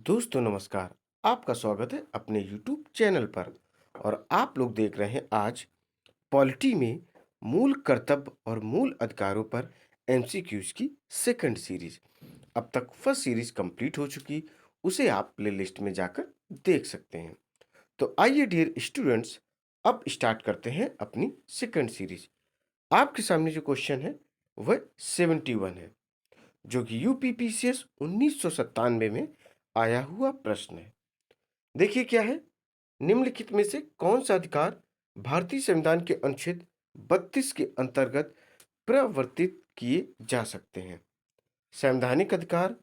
दोस्तों नमस्कार। आपका स्वागत है अपने YouTube चैनल पर। और आप लोग देख रहे हैं आज पॉलिटी में मूल कर्तव्य और मूल अधिकारों पर एमसीक्यूज की सेकंड सीरीज। अब तक फर्स्ट सीरीज कंप्लीट हो चुकी, उसे आप प्लेलिस्ट में जाकर देख सकते हैं। तो आइए डियर स्टूडेंट्स, अब स्टार्ट करते हैं अपनी सेकंड सीरीज। आपके सामने जो क्वेश्चन है वह 71 है, जो कि यूपीपीसीएस 1997 में आया हुआ प्रश्न है। देखिए क्या है, निम्नलिखित में से कौन सा अधिकार भारतीय संविधान के अनुच्छेद 32 के अंतर्गत प्रवर्तित किए जा सकते हैं? संवैधानिक अधिकार,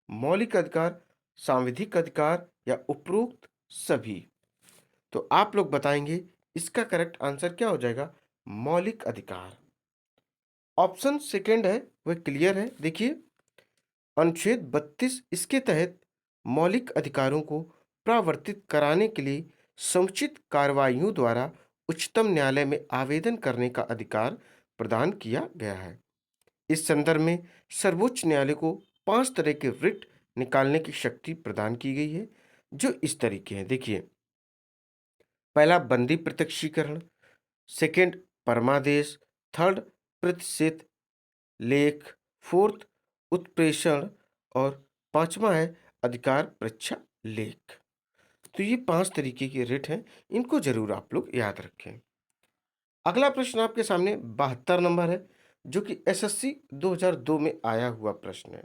मौलिक अधिकार, सांविधिक अधिकार या उपरोक्त सभी? तो आप लोग बताएंगे इसका करेक्ट आंसर क्या हो जाएगा? मौलिक अधिकार। ऑप्शन सेकंड है वह क्लियर है। देखिए, अनुच्छेद 32 इसके तहत मौलिक अधिकारों को प्रावर्तित कराने के लिए समुचित कार्रवाइयों द्वारा उच्चतम न्यायालय में आवेदन करने का अधिकार प्रदान किया गया है। इस संदर्भ में सर्वोच्च न्यायालय को 5 तरह के रिट निकालने की शक्ति प्रदान की गई है, जो इस तरीके हैं। देखिए, पहला बंदी प्रत्यक्षीकरण, सेकंड परमादेश, थर्ड प्रतिषेध लेख, फोर्थ उत्प्रेषण और पांचवा है अधिकार परीक्षा लेख। तो ये 5 तरीके के रिट हैं, इनको जरूर आप लोग याद रखें। अगला प्रश्न आपके सामने 72 नंबर है, जो कि एसएससी 2002 में आया हुआ प्रश्न है।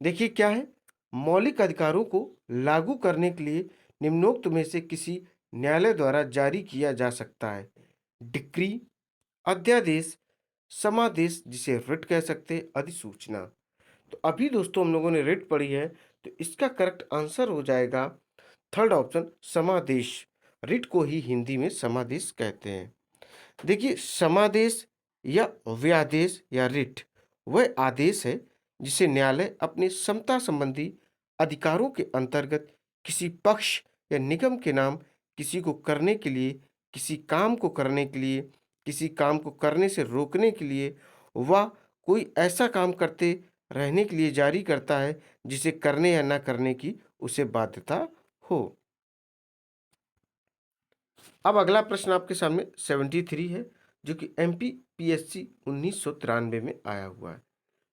देखिए क्या है, मौलिक अधिकारों को लागू करने के लिए निम्नोक्त में से किसी न्यायालय द्वारा जारी किया जा सकता है? डिक्री, अध्यादेश, समादेश जिसे रिट कह सकते हैं, अधिसूचना। तो अभी दोस्तों हम लोगों ने रिट पढ़ी है, तो इसका करेक्ट आंसर हो जाएगा थर्ड ऑप्शन, समादेश। रिट को ही हिंदी में समादेश कहते हैं। देखिए, समादेश या व्यादेश या रिट वह आदेश है जिसे न्यायालय अपने समता संबंधी अधिकारों के अंतर्गत किसी पक्ष या निगम के नाम किसी को करने के लिए, किसी काम को करने के लिए, किसी काम को करने से रोकने के लिए व कोई ऐसा काम करते रहने के लिए जारी करता है जिसे करने या ना करने की उसे बाध्यता हो। अब अगला प्रश्न आपके सामने 73 है, जो कि एमपी पीएससी 1993 में आया हुआ है।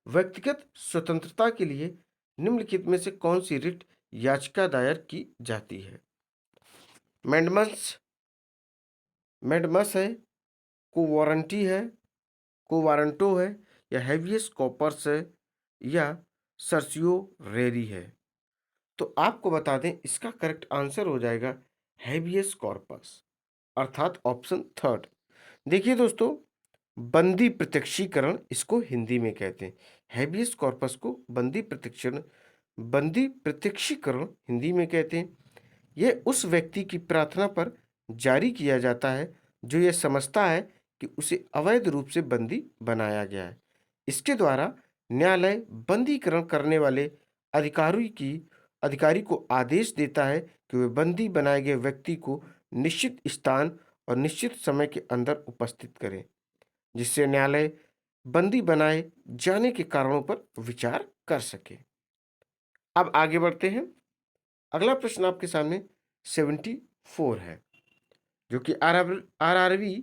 व्यक्तिगत स्वतंत्रता के लिए निम्नलिखित में से कौन सी रिट याचिका दायर की जाती है? मैंडमस मैंडमस है, को वारंटी है, को वारंटो है, या हैवियस कॉर्पस है, या सर्सियो रेरी है? तो आपको बता दें इसका करेक्ट आंसर हो जाएगा हैवियस कॉर्पस, अर्थात ऑप्शन थर्ड। देखिए दोस्तों, बंदी प्रत्यक्षीकरण इसको हिंदी में कहते हैं। हैबियस कॉर्पस को बंदी प्रत्यक्षीकरण हिंदी में कहते हैं। यह उस व्यक्ति की प्रार्थना पर जारी किया जाता है जो यह समझता है कि उसे अवैध रूप से बंदी बनाया गया है। इसके द्वारा न्यायालय बंदीकरण करने वाले अधिकारी को आदेश देता है कि वे बंदी बनाए गए व्यक्ति को निश्चित स्थान और निश्चित समय के अंदर उपस्थित करें, जिससे न्यायालय बंदी बनाए जाने के कारणों पर विचार कर सके। अब आगे बढ़ते हैं। अगला प्रश्न आपके सामने 74 है, जो कि आरआरबी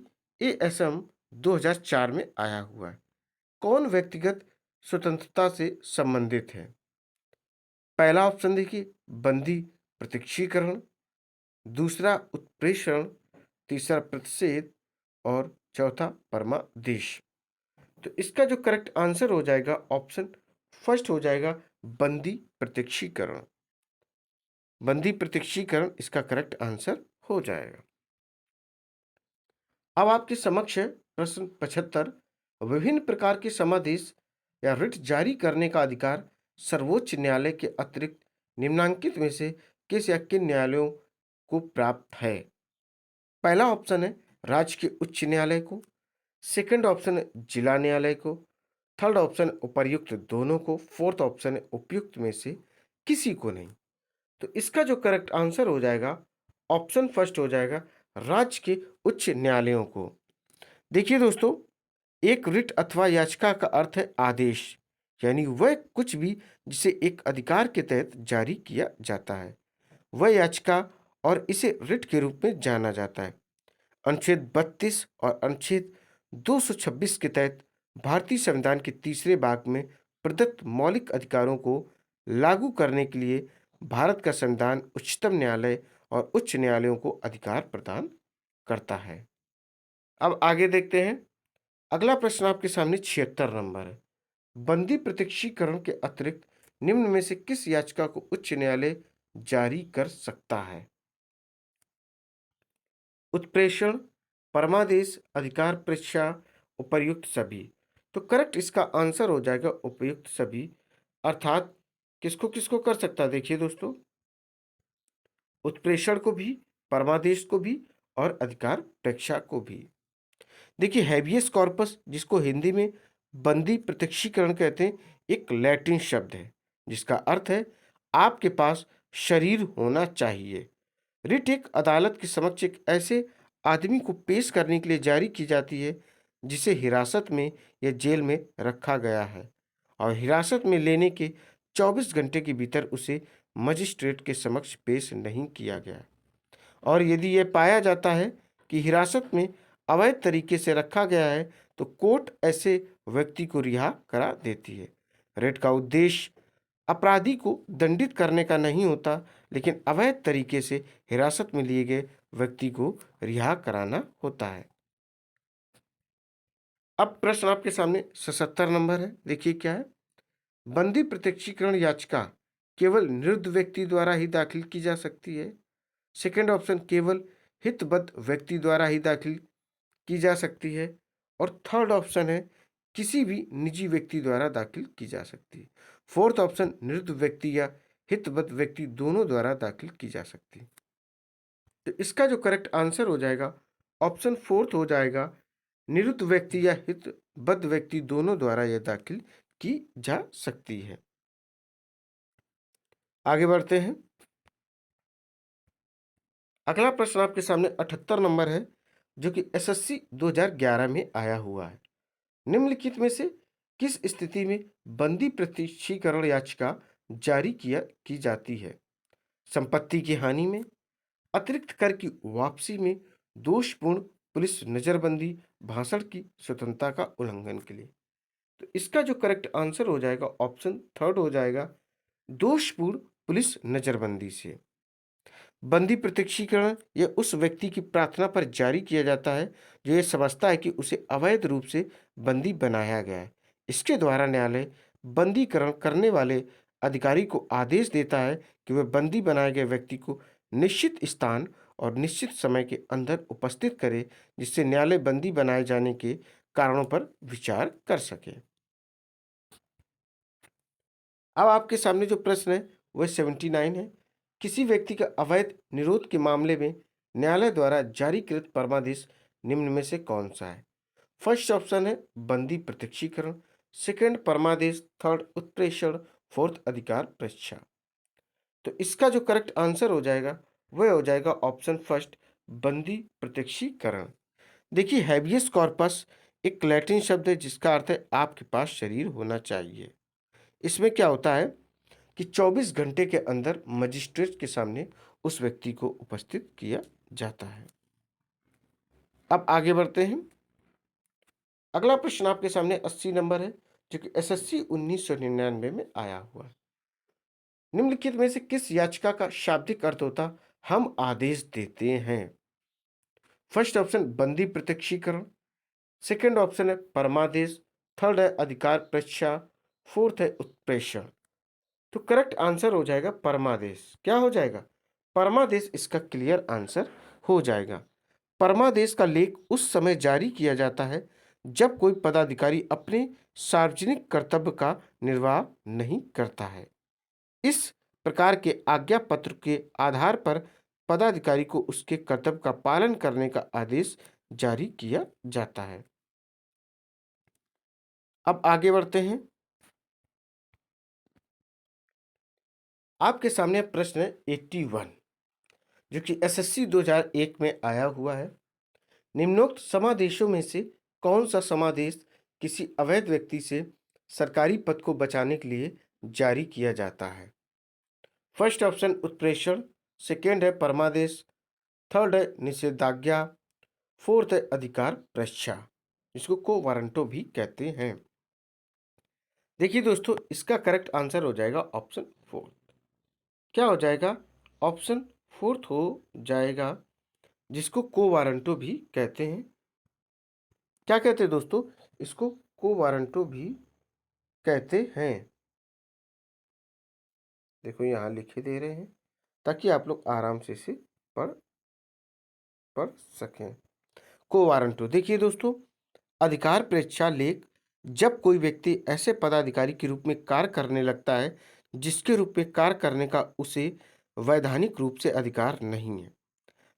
एएसएम 2004 में आया हुआ है। कौन व्यक्तिगत स्वतंत्रता से संबंधित है? पहला ऑप्शन देखिए, बंदी प्रत्यक्षीकरण, दूसरा उत्प्रेषण, तीसरा प्रतिषेध और चौथा परमादेश। तो इसका जो करेक्ट आंसर हो जाएगा ऑप्शन फर्स्ट हो जाएगा, बंदी प्रत्यक्षीकरण। बंदी प्रत्यक्षीकरण इसका करेक्ट आंसर हो जाएगा। अब आपके समक्ष है प्रश्न 75। विभिन्न प्रकार के समादेश या रिट जारी करने का अधिकार सर्वोच्च न्यायालय के अतिरिक्त निम्नांकित में से किस या किन न्यायालयों को प्राप्त है? पहला ऑप्शन है राज्य के उच्च न्यायालय को, सेकंड ऑप्शन है जिला न्यायालय को, थर्ड ऑप्शन उपर्युक्त दोनों को, फोर्थ ऑप्शन है उपयुक्त में से किसी को नहीं। तो इसका जो करेक्ट आंसर हो जाएगा ऑप्शन फर्स्ट हो जाएगा, राज्य के उच्च न्यायालयों को। देखिए दोस्तों, एक रिट अथवा याचिका का अर्थ है आदेश, यानी वह कुछ भी जिसे एक अधिकार के तहत जारी किया जाता है वह याचिका और इसे रिट के रूप में जाना जाता है। अनुच्छेद 32 और अनुच्छेद 226 के तहत भारतीय संविधान के तीसरे भाग में प्रदत्त मौलिक अधिकारों को लागू करने के लिए भारत का संविधान उच्चतम न्यायालय और उच्च न्यायालयों को अधिकार प्रदान करता है। अब आगे देखते हैं। अगला प्रश्न आपके सामने 76 नंबर है। बंदी प्रत्यक्षीकरण के अतिरिक्त निम्न में से किस याचिका को उच्च न्यायालय जारी कर सकता है? उत्प्रेषण, परमादेश, अधिकार परीक्षा, उपर्युक्त सभी। तो करेक्ट इसका आंसर हो जाएगा उपर्युक्त सभी। अर्थात किसको किसको कर सकता है? देखिए दोस्तों, उत्प्रेषण को भी, परमादेश को भी और अधिकार परीक्षा को भी। देखिए, हैबियस कॉर्पस जिसको हिंदी में बंदी प्रत्यक्षीकरण कहते हैं, एक लैटिन शब्द है जिसका अर्थ है आपके पास शरीर होना चाहिए। रिट एक अदालत के समक्ष एक ऐसे आदमी को पेश करने के लिए जारी की जाती है जिसे हिरासत में या जेल में रखा गया है और हिरासत में लेने के 24 घंटे के भीतर उसे मजिस्ट्रेट के समक्ष पेश नहीं किया गया और यदि यह पाया जाता है कि हिरासत में अवैध तरीके से रखा गया है तो कोर्ट ऐसे व्यक्ति को रिहा करा देती है। रिट का उद्देश्य अपराधी को दंडित करने का नहीं होता, लेकिन अवैध तरीके से हिरासत में लिए गए व्यक्ति को रिहा कराना होता है। अब प्रश्न आपके सामने 77 नंबर है। देखिए क्या है। बंदी प्रत्यक्षीकरण याचिका केवल निरुद्ध व्यक्ति द्वारा ही दाखिल की जा सकती है। सेकंड ऑप्शन, केवल हितबद्ध व्यक्ति द्वारा ही दाखिल की जा सकती है। और थर्ड ऑप्शन है किसी भी निजी व्यक्ति द्वारा दाखिल की जा सकती है। फोर्थ ऑप्शन, निरुद्ध व्यक्ति या हितबद्ध व्यक्ति दोनों द्वारा दाखिल की जा सकती है। तो इसका जो करेक्ट आंसर हो जाएगा ऑप्शन फोर्थ हो जाएगा, निरुद्ध व्यक्ति या हितबद्ध व्यक्ति दोनों द्वारा यह दाखिल की जा सकती है। आगे बढ़ते हैं। अगला प्रश्न आपके सामने 78 नंबर है जो कि एसएससी 2011 में आया हुआ है। निम्नलिखित में से किस स्थिति में बंदी प्रत्यक्षीकरण याचिका जारी की जाती है? संपत्ति की हानि में, अतिरिक्त कर की वापसी में, दोषपूर्ण पुलिस नजरबंदी, भाषण की स्वतंत्रता का उल्लंघन के लिए। तो इसका जो करेक्ट आंसर हो जाएगा ऑप्शन थर्ड हो जाएगा, दोषपूर्ण पुलिस नजरबंदी से। बंदी प्रत्यक्षीकरण यह उस व्यक्ति की प्रार्थना पर जारी किया जाता है जो यह समझता है कि उसे अवैध रूप से बंदी बनाया गया है। इसके द्वारा न्यायालय बंदीकरण करने वाले अधिकारी को आदेश देता है कि वह बंदी बनाए गए व्यक्ति को निश्चित स्थान और निश्चित समय के अंदर उपस्थित करे जिससे न्यायालय बंदी बनाए जाने के कारणों पर विचार कर सके। अब आपके सामने जो प्रश्न है वह 79 है। किसी व्यक्ति का अवैध निरोध के मामले में न्यायालय द्वारा जारीकृत परमादेश निम्न में से कौन सा है? फर्स्ट ऑप्शन है बंदी प्रत्यक्षीकरण, सेकंड परमादेश, थर्ड उत्प्रेषण, फोर्थ अधिकार परीक्षा। तो इसका जो करेक्ट आंसर हो जाएगा वह हो जाएगा ऑप्शन फर्स्ट, बंदी प्रत्यक्षीकरण। देखिए, हैबियस कॉर्पस एक लैटिन शब्द है जिसका अर्थ है आपके पास शरीर होना चाहिए। इसमें क्या होता है कि 24 घंटे के अंदर मजिस्ट्रेट के सामने उस व्यक्ति को उपस्थित किया जाता है। अब आगे बढ़ते हैं। अगला प्रश्न आपके सामने 80 नंबर है जो कि एसएससी 1999 में आया हुआ है। निम्नलिखित में से किस याचिका का शाब्दिक अर्थ होता हम आदेश देते हैं? फर्स्ट ऑप्शन बंदी प्रत्यक्षीकरण, सेकंड ऑप्शन है परमादेश, थर्ड है अधिकार परीक्षा, फोर्थ है उत्प्रेषण। तो करेक्ट आंसर हो जाएगा परमादेश। क्या हो जाएगा? परमादेश इसका क्लियर आंसर हो जाएगा। परमादेश का लेख उस समय जारी किया जाता है जब कोई पदाधिकारी अपने सार्वजनिक कर्तव्य का निर्वाह नहीं करता है। इस प्रकार के आज्ञा पत्र के आधार पर पदाधिकारी को उसके कर्तव्य का पालन करने का आदेश जारी किया जाता है। अब आगे बढ़ते हैं। आपके सामने प्रश्न है 81 जो कि एसएससी 2001 में आया हुआ है। निम्नोक्त समादेशों में से कौन सा समादेश किसी अवैध व्यक्ति से सरकारी पद को बचाने के लिए जारी किया जाता है? फर्स्ट ऑप्शन उत्प्रेषण, सेकेंड है परमादेश, थर्ड है निषेधाज्ञा, फोर्थ है अधिकार परीक्षा, इसको को वारंटो भी कहते हैं। देखिए दोस्तों, इसका करेक्ट आंसर हो जाएगा ऑप्शन फोर्थ। क्या हो जाएगा? ऑप्शन फोर्थ हो जाएगा, जिसको को वारंटो भी कहते हैं। क्या कहते हैं दोस्तों? इसको को वारंटो भी कहते हैं। देखो यहाँ लिखे दे रहे हैं ताकि आप लोग आराम से इसे पढ़ पढ़ सकें। को वारंटो, देखिए दोस्तों, अधिकार परीक्षा लेख जब कोई व्यक्ति ऐसे पदाधिकारी के रूप में कार्य करने लगता है जिसके रूप में कार्य करने का उसे वैधानिक रूप से अधिकार नहीं है,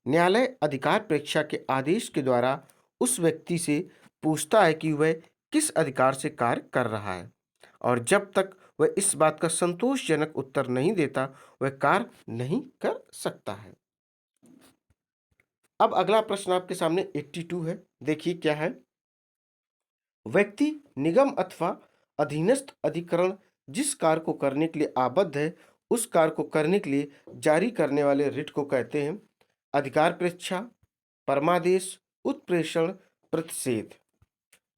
न्यायालय अधिकार परीक्षा के आदेश के द्वारा उस व्यक्ति से पूछता है कि वह किस अधिकार से कार्य कर रहा है, और जब तक वह इस बात का संतोषजनक उत्तर नहीं देता वह कार्य नहीं कर सकता है। अब अगला प्रश्न आपके सामने 82 है। देखिए क्या है। व्यक्ति, निगम अथवा अधीनस्थ अधिकरण जिस कार्य को करने के लिए आबद्ध है उस कार्य को करने के लिए जारी करने वाले रिट को कहते हैं अधिकार परीक्षा, परमादेश, उत्प्रेषण, प्रतिषेध।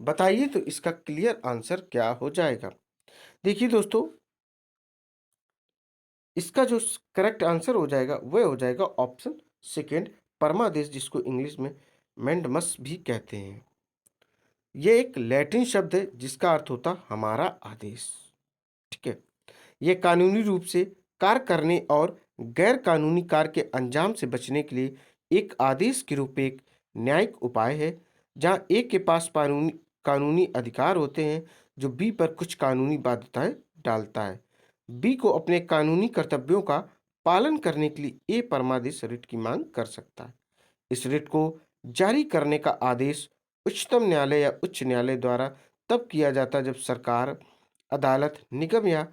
बताइए तो इसका क्लियर आंसर क्या हो जाएगा? देखिए दोस्तों, इसका जो करेक्ट आंसर हो जाएगा वह हो जाएगा ऑप्शन सेकेंड, परमादेश, जिसको इंग्लिश में मैंडमस भी कहते हैं। यह एक लैटिन शब्द है जिसका अर्थ होता हमारा आदेश। ठीक है। यह कानूनी रूप से कार्य करने और गैर कानूनी कार्य के अंजाम से बचने के लिए एक आदेश के रूप में एक न्यायिक उपाय है, जहां ए के पास कानूनी कानूनी अधिकार होते हैं जो बी पर कुछ कानूनी बाध्यताएं डालता है। बी को अपने कानूनी कर्तव्यों का पालन करने के लिए ए परमादेश रिट की मांग कर सकता है। इस रिट को जारी करने का आदेश उच्चतम न्यायालय या उच्च न्यायालय द्वारा तब किया जाता है जब सरकार, अदालत, निगम या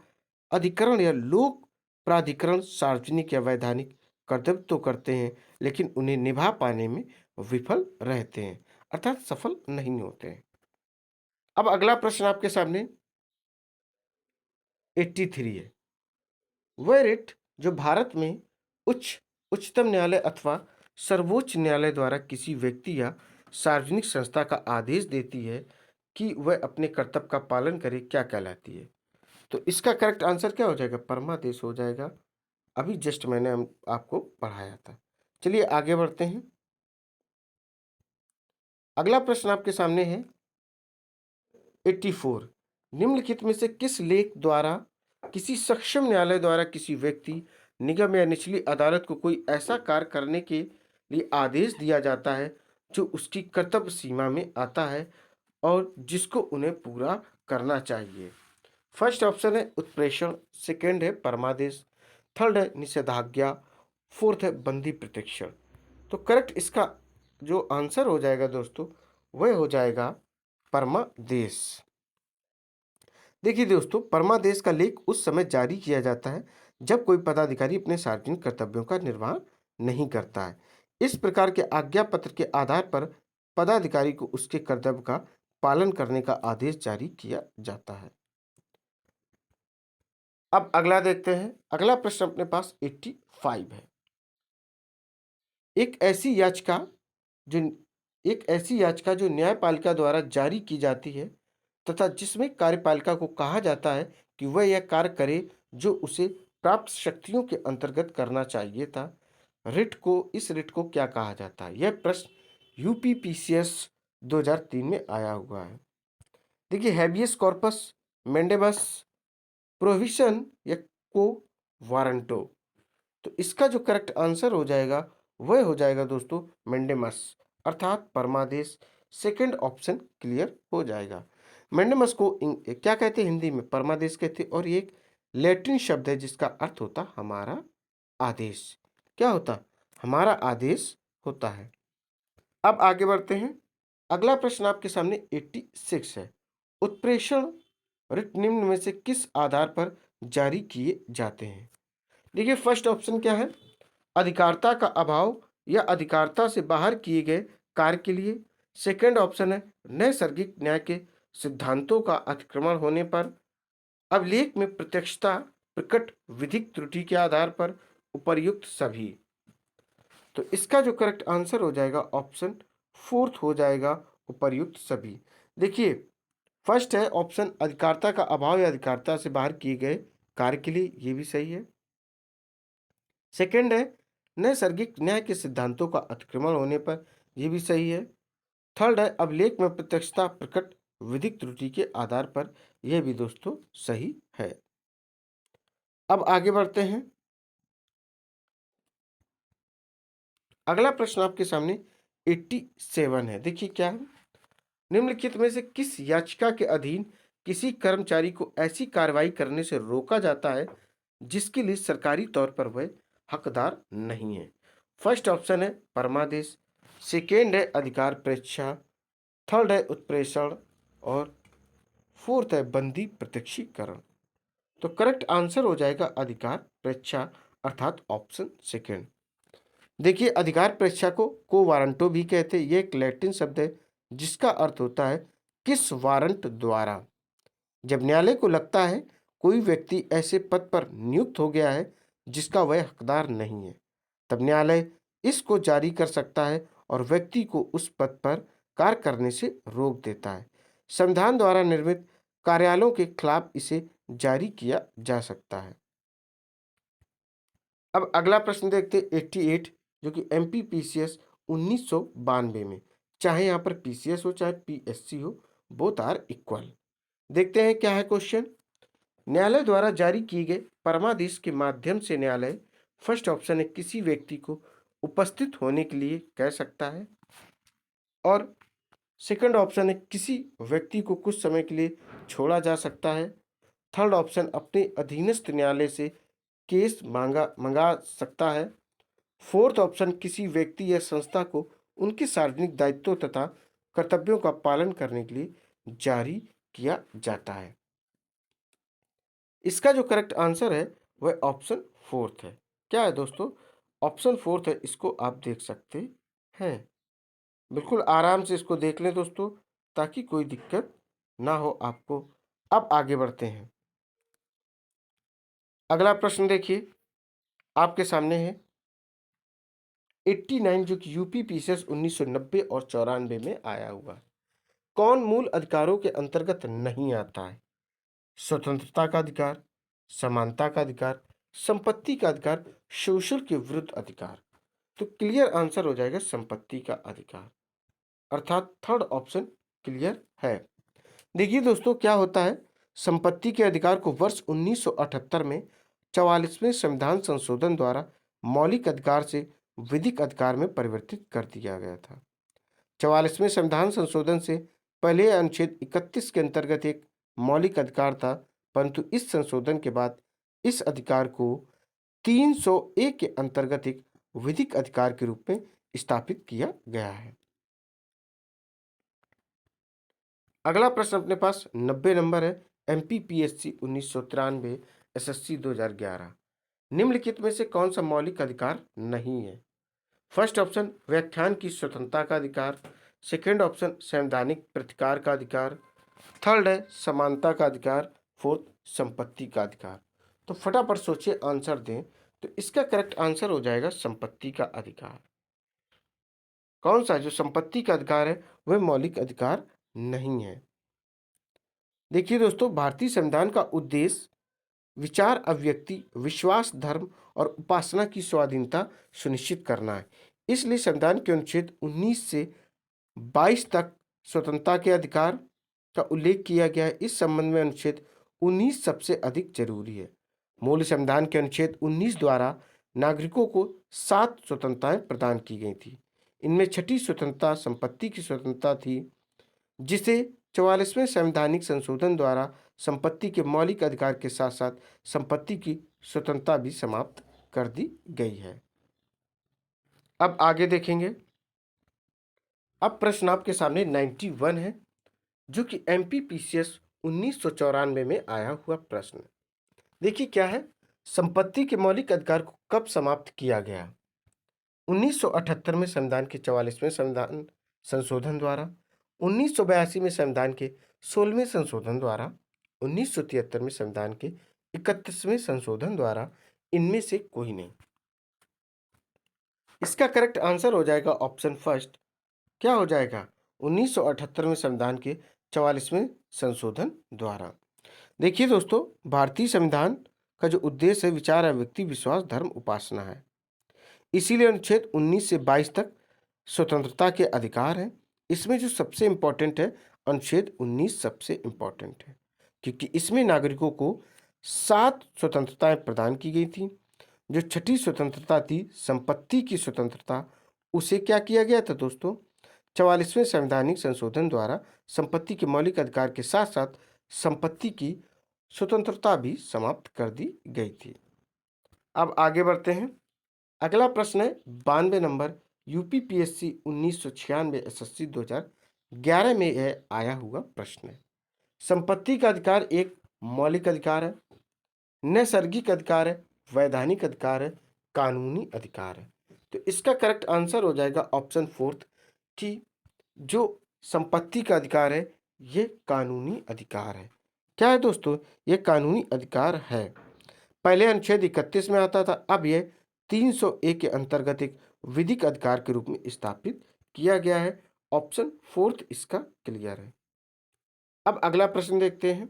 अधिकरण या लोक प्राधिकरण सार्वजनिक या वैधानिक कर्तव्य तो करते हैं लेकिन उन्हें निभा पाने में विफल रहते हैं, अर्थात सफल नहीं होते हैं। अब अगला प्रश्न आपके सामने 83 है। वह रिट जो भारत में उच्चतम न्यायालय अथवा सर्वोच्च न्यायालय द्वारा किसी व्यक्ति या सार्वजनिक संस्था का आदेश देती है कि वह अपने कर्तव्य का पालन करे, क्या कहलाती है? तो इसका करेक्ट आंसर क्या हो जाएगा? परमादेश हो जाएगा। अभी जस्ट मैंने आपको पढ़ाया था। चलिए आगे बढ़ते हैं। अगला प्रश्न आपके सामने है 84। निम्नलिखित में से किस लेख द्वारा किसी सक्षम न्यायालय द्वारा किसी व्यक्ति, निगम या निचली अदालत को कोई ऐसा कार्य करने के लिए आदेश दिया जाता है जो उसकी कर्तव्य सीमा में आता है और जिसको उन्हें पूरा करना चाहिए? फर्स्ट ऑप्शन है उत्प्रेषण, सेकेंड है परमादेश, थर्ड है निषेधाज्ञा, फोर्थ है बंदी प्रत्यक्षण। तो करेक्ट इसका जो आंसर हो जाएगा दोस्तों वह हो जाएगा परमादेश। देखिए दोस्तों, परमादेश का लेख उस समय जारी किया जाता है जब कोई पदाधिकारी अपने सार्वजनिक कर्तव्यों का निर्वाह नहीं करता है। इस प्रकार के आज्ञा पत्र के आधार पर पदाधिकारी को उसके कर्तव्य का पालन करने का आदेश जारी किया जाता है। अब अगला देखते हैं। अगला प्रश्न अपने पास 85 है। एक ऐसी याचिका जो न्यायपालिका द्वारा जारी की जाती है तथा जिसमें कार्यपालिका को कहा जाता है कि वह यह कार्य करे जो उसे प्राप्त शक्तियों के अंतर्गत करना चाहिए था। इस रिट को क्या कहा जाता है? यह प्रश्न यूपीपीसीएस 2003 में आया हुआ है। देखिए, हैबियस कॉर्पस, मेंडेबस, प्रोहिबिशन या को वारंटो। तो इसका जो करेक्ट आंसर हो जाएगा वह हो जाएगा दोस्तों मेंडेमस, अर्थात परमादेश। सेकंड ऑप्शन क्लियर हो जाएगा। मेंडेमस को क्या कहते हैं? हिंदी में परमादेश कहते हैं और ये एक लैटिन शब्द है जिसका अर्थ होता हमारा आदेश। क्या होता? हमारा आदेश होता है। अब आगे बढ़ते हैं। अगला प्रश्न आपके सामने 86 है। उत्प्रेषण रिट निम्न में से किस आधार पर जारी किए जाते हैं? देखिए, फर्स्ट ऑप्शन क्या है? अधिकारिता का अभाव या अधिकारिता से बाहर किए गए कार्य के लिए। सेकंड ऑप्शन है नैसर्गिक न्याय के सिद्धांतों का अतिक्रमण होने पर, अभिलेख में प्रत्यक्षता प्रकट विधिक त्रुटि के आधार पर, उपर्युक्त सभी। तो इसका जो करेक्ट आंसर हो जाएगा ऑप्शन फोर्थ हो जाएगा, उपर्युक्त सभी। देखिए, फर्स्ट है ऑप्शन अधिकारिता का अभाव या अधिकारिता से बाहर किए गए कार्य के लिए, ये भी सही है। सेकंड है नैसर्गिक न्याय के सिद्धांतों का अतिक्रमण होने पर, यह भी सही है। थर्ड है अभिलेख में प्रत्यक्षता प्रकट विधिक त्रुटि के आधार पर, यह भी दोस्तों सही है। अब आगे बढ़ते हैं। अगला प्रश्न आपके सामने 87 है। देखिए क्या है, निम्नलिखित में से किस याचिका के अधीन किसी कर्मचारी को ऐसी कार्रवाई करने से रोका जाता है जिसके लिए सरकारी तौर पर वह हकदार नहीं है? फर्स्ट ऑप्शन है परमादेश, सेकेंड है अधिकार परीक्षा, थर्ड है उत्प्रेषण और फोर्थ है बंदी प्रत्यक्षीकरण। तो करेक्ट आंसर हो जाएगा अधिकार परीक्षा, अर्थात ऑप्शन सेकेंड। देखिए, अधिकार परीक्षा को वारंटो भी कहते हैं। यह एक लैटिन शब्द है जिसका अर्थ होता है किस वारंट द्वारा। जब न्यायालय को लगता है कोई व्यक्ति ऐसे पद पर नियुक्त हो गया है जिसका वह हकदार नहीं है, तब न्यायालय इसको जारी कर सकता है और व्यक्ति को उस पद पर कार्य करने से रोक देता है। संविधान द्वारा निर्मित कार्यालयों के खिलाफ इसे जारी किया जा सकता है। अब अगला प्रश्न देखते हैं 88, जो कि एमपी पीसीएस 1992 में, चाहे यहाँ पर पीसीएस हो चाहे पीएससी हो, बोथ आर इक्वल। देखते हैं क्या है क्वेश्चन। न्यायालय द्वारा जारी किए गए परमादेश के माध्यम से न्यायालय, फर्स्ट ऑप्शन है किसी व्यक्ति को उपस्थित होने के लिए कह सकता है, और सेकंड ऑप्शन है किसी व्यक्ति को कुछ समय के लिए छोड़ा जा सकता है, थर्ड ऑप्शन अपने अधीनस्थ न्यायालय से केस मंगा सकता है, फोर्थ ऑप्शन किसी व्यक्ति या संस्था को उनके सार्वजनिक दायित्वों तथा कर्तव्यों का पालन करने के लिए जारी किया जाता है। इसका जो करेक्ट आंसर है वह ऑप्शन फोर्थ है। क्या है दोस्तों? ऑप्शन फोर्थ है, इसको आप देख सकते हैं। बिल्कुल आराम से इसको देख लें दोस्तों, ताकि कोई दिक्कत ना हो आपको। अब आगे बढ़ते हैं। अगला प्रश्न देखिए आपके सामने है 89, जो कि यूपी पीसीएस 1990 और 94 में आया हुआ है। कौन मूल अधिकारों के अंतर्गत नहीं आता है? स्वतंत्रता का अधिकार, समानता का अधिकार, संपत्ति का अधिकार, शोषण के विरुद्ध अधिकार। तो क्लियर आंसर हो जाएगा संपत्ति का अधिकार, अर्थात थर्ड ऑप्शन क्लियर है। देखिए दोस्तों, क्या होता है, संपत्ति के अधिकार को वर्ष 1978 में 44वें संविधान संशोधन द्वारा मौलिक अधिकार से विधिक अधिकार में परिवर्तित कर दिया गया था। 44वें संविधान संशोधन से पहले अनुच्छेद 31 के अंतर्गत एक मौलिक अधिकार था, परंतु इस संशोधन के बाद इस अधिकार को 301 के अंतर्गत एक विधिक अधिकार के रूप में स्थापित किया गया है। अगला प्रश्न अपने पास 90 नंबर है, एमपीपीएससी 1993 एसएससी 2011। निम्नलिखित में से कौन सा मौलिक अधिकार नहीं है? फर्स्ट ऑप्शन व्याख्यान की स्वतंत्रता का अधिकार, सेकंड ऑप्शन संवैधानिक प्रतिकार का अधिकार, थर्ड है समानता का अधिकार, फोर्थ संपत्ति का अधिकार। तो फटाफट सोचिए, आंसर दें। तो इसका करेक्ट आंसर हो जाएगा संपत्ति का अधिकार। कौन सा जो संपत्ति का अधिकार है वह मौलिक अधिकार नहीं है। देखिए दोस्तों, भारतीय संविधान का उद्देश्य विचार अभिव्यक्ति, विश्वास, धर्म और उपासना की स्वाधीनता सुनिश्चित करना है। इसलिए संविधान के अनुच्छेद 19 से 22 तक स्वतंत्रता के अधिकार का उल्लेख किया गया है। इस संबंध में अनुच्छेद 19 सबसे अधिक जरूरी है। मूल संविधान के अनुच्छेद 19 द्वारा नागरिकों को 7 स्वतंत्रताएं प्रदान की गई थी। इनमें छठी स्वतंत्रता संपत्ति की स्वतंत्रता थी, जिसे 44वें संवैधानिक संशोधन द्वारा संपत्ति के मौलिक अधिकार के साथ साथ संपत्ति की स्वतंत्रता भी समाप्त कर दी गई है। अब आगे देखेंगे। अब प्रश्न आपके सामने 91 है, जो कि एमपीपीसीएस 1994 में आया हुआ प्रश्न। देखिए क्या है, संपत्ति के मौलिक अधिकार को कब समाप्त किया गया? 1978 में संविधान के 44वें संविधान संशोधन द्वारा, 1982 में संविधान के 16वें संशोधन द्वारा, 1973 में संविधान के 31वें संशोधन द्वारा, इनमें से कोई नहीं। इसका करेक्ट आंसर हो जाएगा ऑप्शन फर्स्ट। क्या हो जाएगा? 1978 में संविधान के 44वें संशोधन द्वारा। देखिए दोस्तों, भारतीय संविधान का जो उद्देश्य है, विचार है, व्यक्ति विश्वास, धर्म, उपासना है। इसीलिए अनुच्छेद 19 से 22 तक स्वतंत्रता के अधिकार हैं। इसमें जो सबसे इम्पोर्टेंट है, अनुच्छेद 19 सबसे इम्पोर्टेंट है, क्योंकि इसमें नागरिकों को 7 स्वतंत्रताएं प्रदान की गई थी। जो छठी स्वतंत्रता थी, संपत्ति की स्वतंत्रता, उसे क्या किया गया था दोस्तों? 44वें संवैधानिक संशोधन द्वारा संपत्ति के मौलिक अधिकार के साथ साथ संपत्ति की स्वतंत्रता भी समाप्त कर दी गई थी। अब आगे बढ़ते हैं। अगला प्रश्न है 92 नंबर, यूपीपीएससी 1996 एसएससी 2011 में यह आया हुआ प्रश्न है। संपत्ति का अधिकार एक मौलिक अधिकार है, नैसर्गिक अधिकार है, वैधानिक अधिकार है, कानूनी अधिकार है। तो इसका करेक्ट आंसर हो जाएगा ऑप्शन फोर्थ कि जो संपत्ति का अधिकार है ये कानूनी अधिकार है। क्या है दोस्तों? ये कानूनी अधिकार है। पहले अनुच्छेद 31 में आता था, अब यह 301 के अंतर्गत एक विधिक अधिकार के रूप में स्थापित किया गया है। ऑप्शन फोर्थ इसका क्लियर है। अब अगला प्रश्न देखते हैं।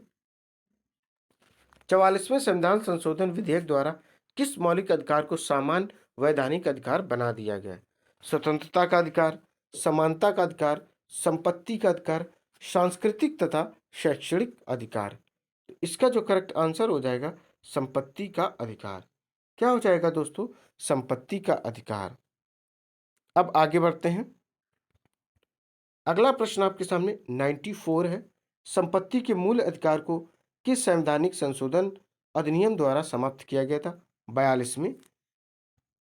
44वें संविधान संशोधन विधेयक द्वारा किस मौलिक अधिकार को सामान्य वैधानिक अधिकार बना दिया गया? स्वतंत्रता का अधिकार, समानता का अधिकार, संपत्ति का अधिकार, सांस्कृतिक तथा शैक्षणिक अधिकार। तो इसका जो करेक्ट आंसर हो जाएगा संपत्ति का अधिकार। क्या हो जाएगा दोस्तों? संपत्ति का अधिकार। अब आगे बढ़ते हैं। अगला प्रश्न आपके सामने 94 है। संपत्ति के मूल अधिकार को किस संवैधानिक संशोधन अधिनियम द्वारा समाप्त किया गया था? 42 में,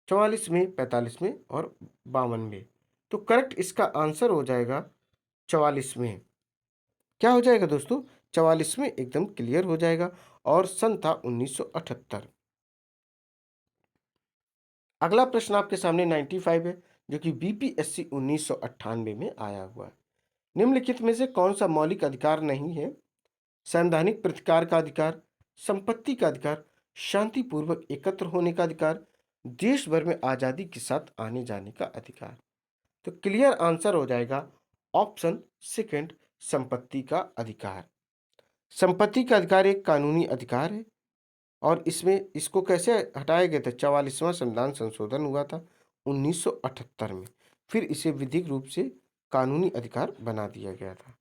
44 में, 45 में और 52 में। तो करेक्ट इसका आंसर हो जाएगा 44 में। क्या हो जाएगा दोस्तों? 44 में एकदम क्लियर हो जाएगा और सन था 1978। अगला प्रश्न आपके सामने 95 है, जो कि बीपीएससी 1998 में आया हुआ है। निम्नलिखित में से कौन सा मौलिक अधिकार नहीं है? संवैधानिक प्रतिकार का अधिकार, संपत्ति का अधिकार, शांतिपूर्वक एकत्र होने का अधिकार, देश भर में आजादी के साथ आने जाने का अधिकार। तो क्लियर आंसर हो जाएगा ऑप्शन सेकंड, संपत्ति का अधिकार। संपत्ति का अधिकार एक कानूनी अधिकार है और इसमें इसको कैसे हटाया गया था? 44वां संविधान संशोधन हुआ था 1978 में, फिर इसे विधिक रूप से कानूनी अधिकार बना दिया गया था।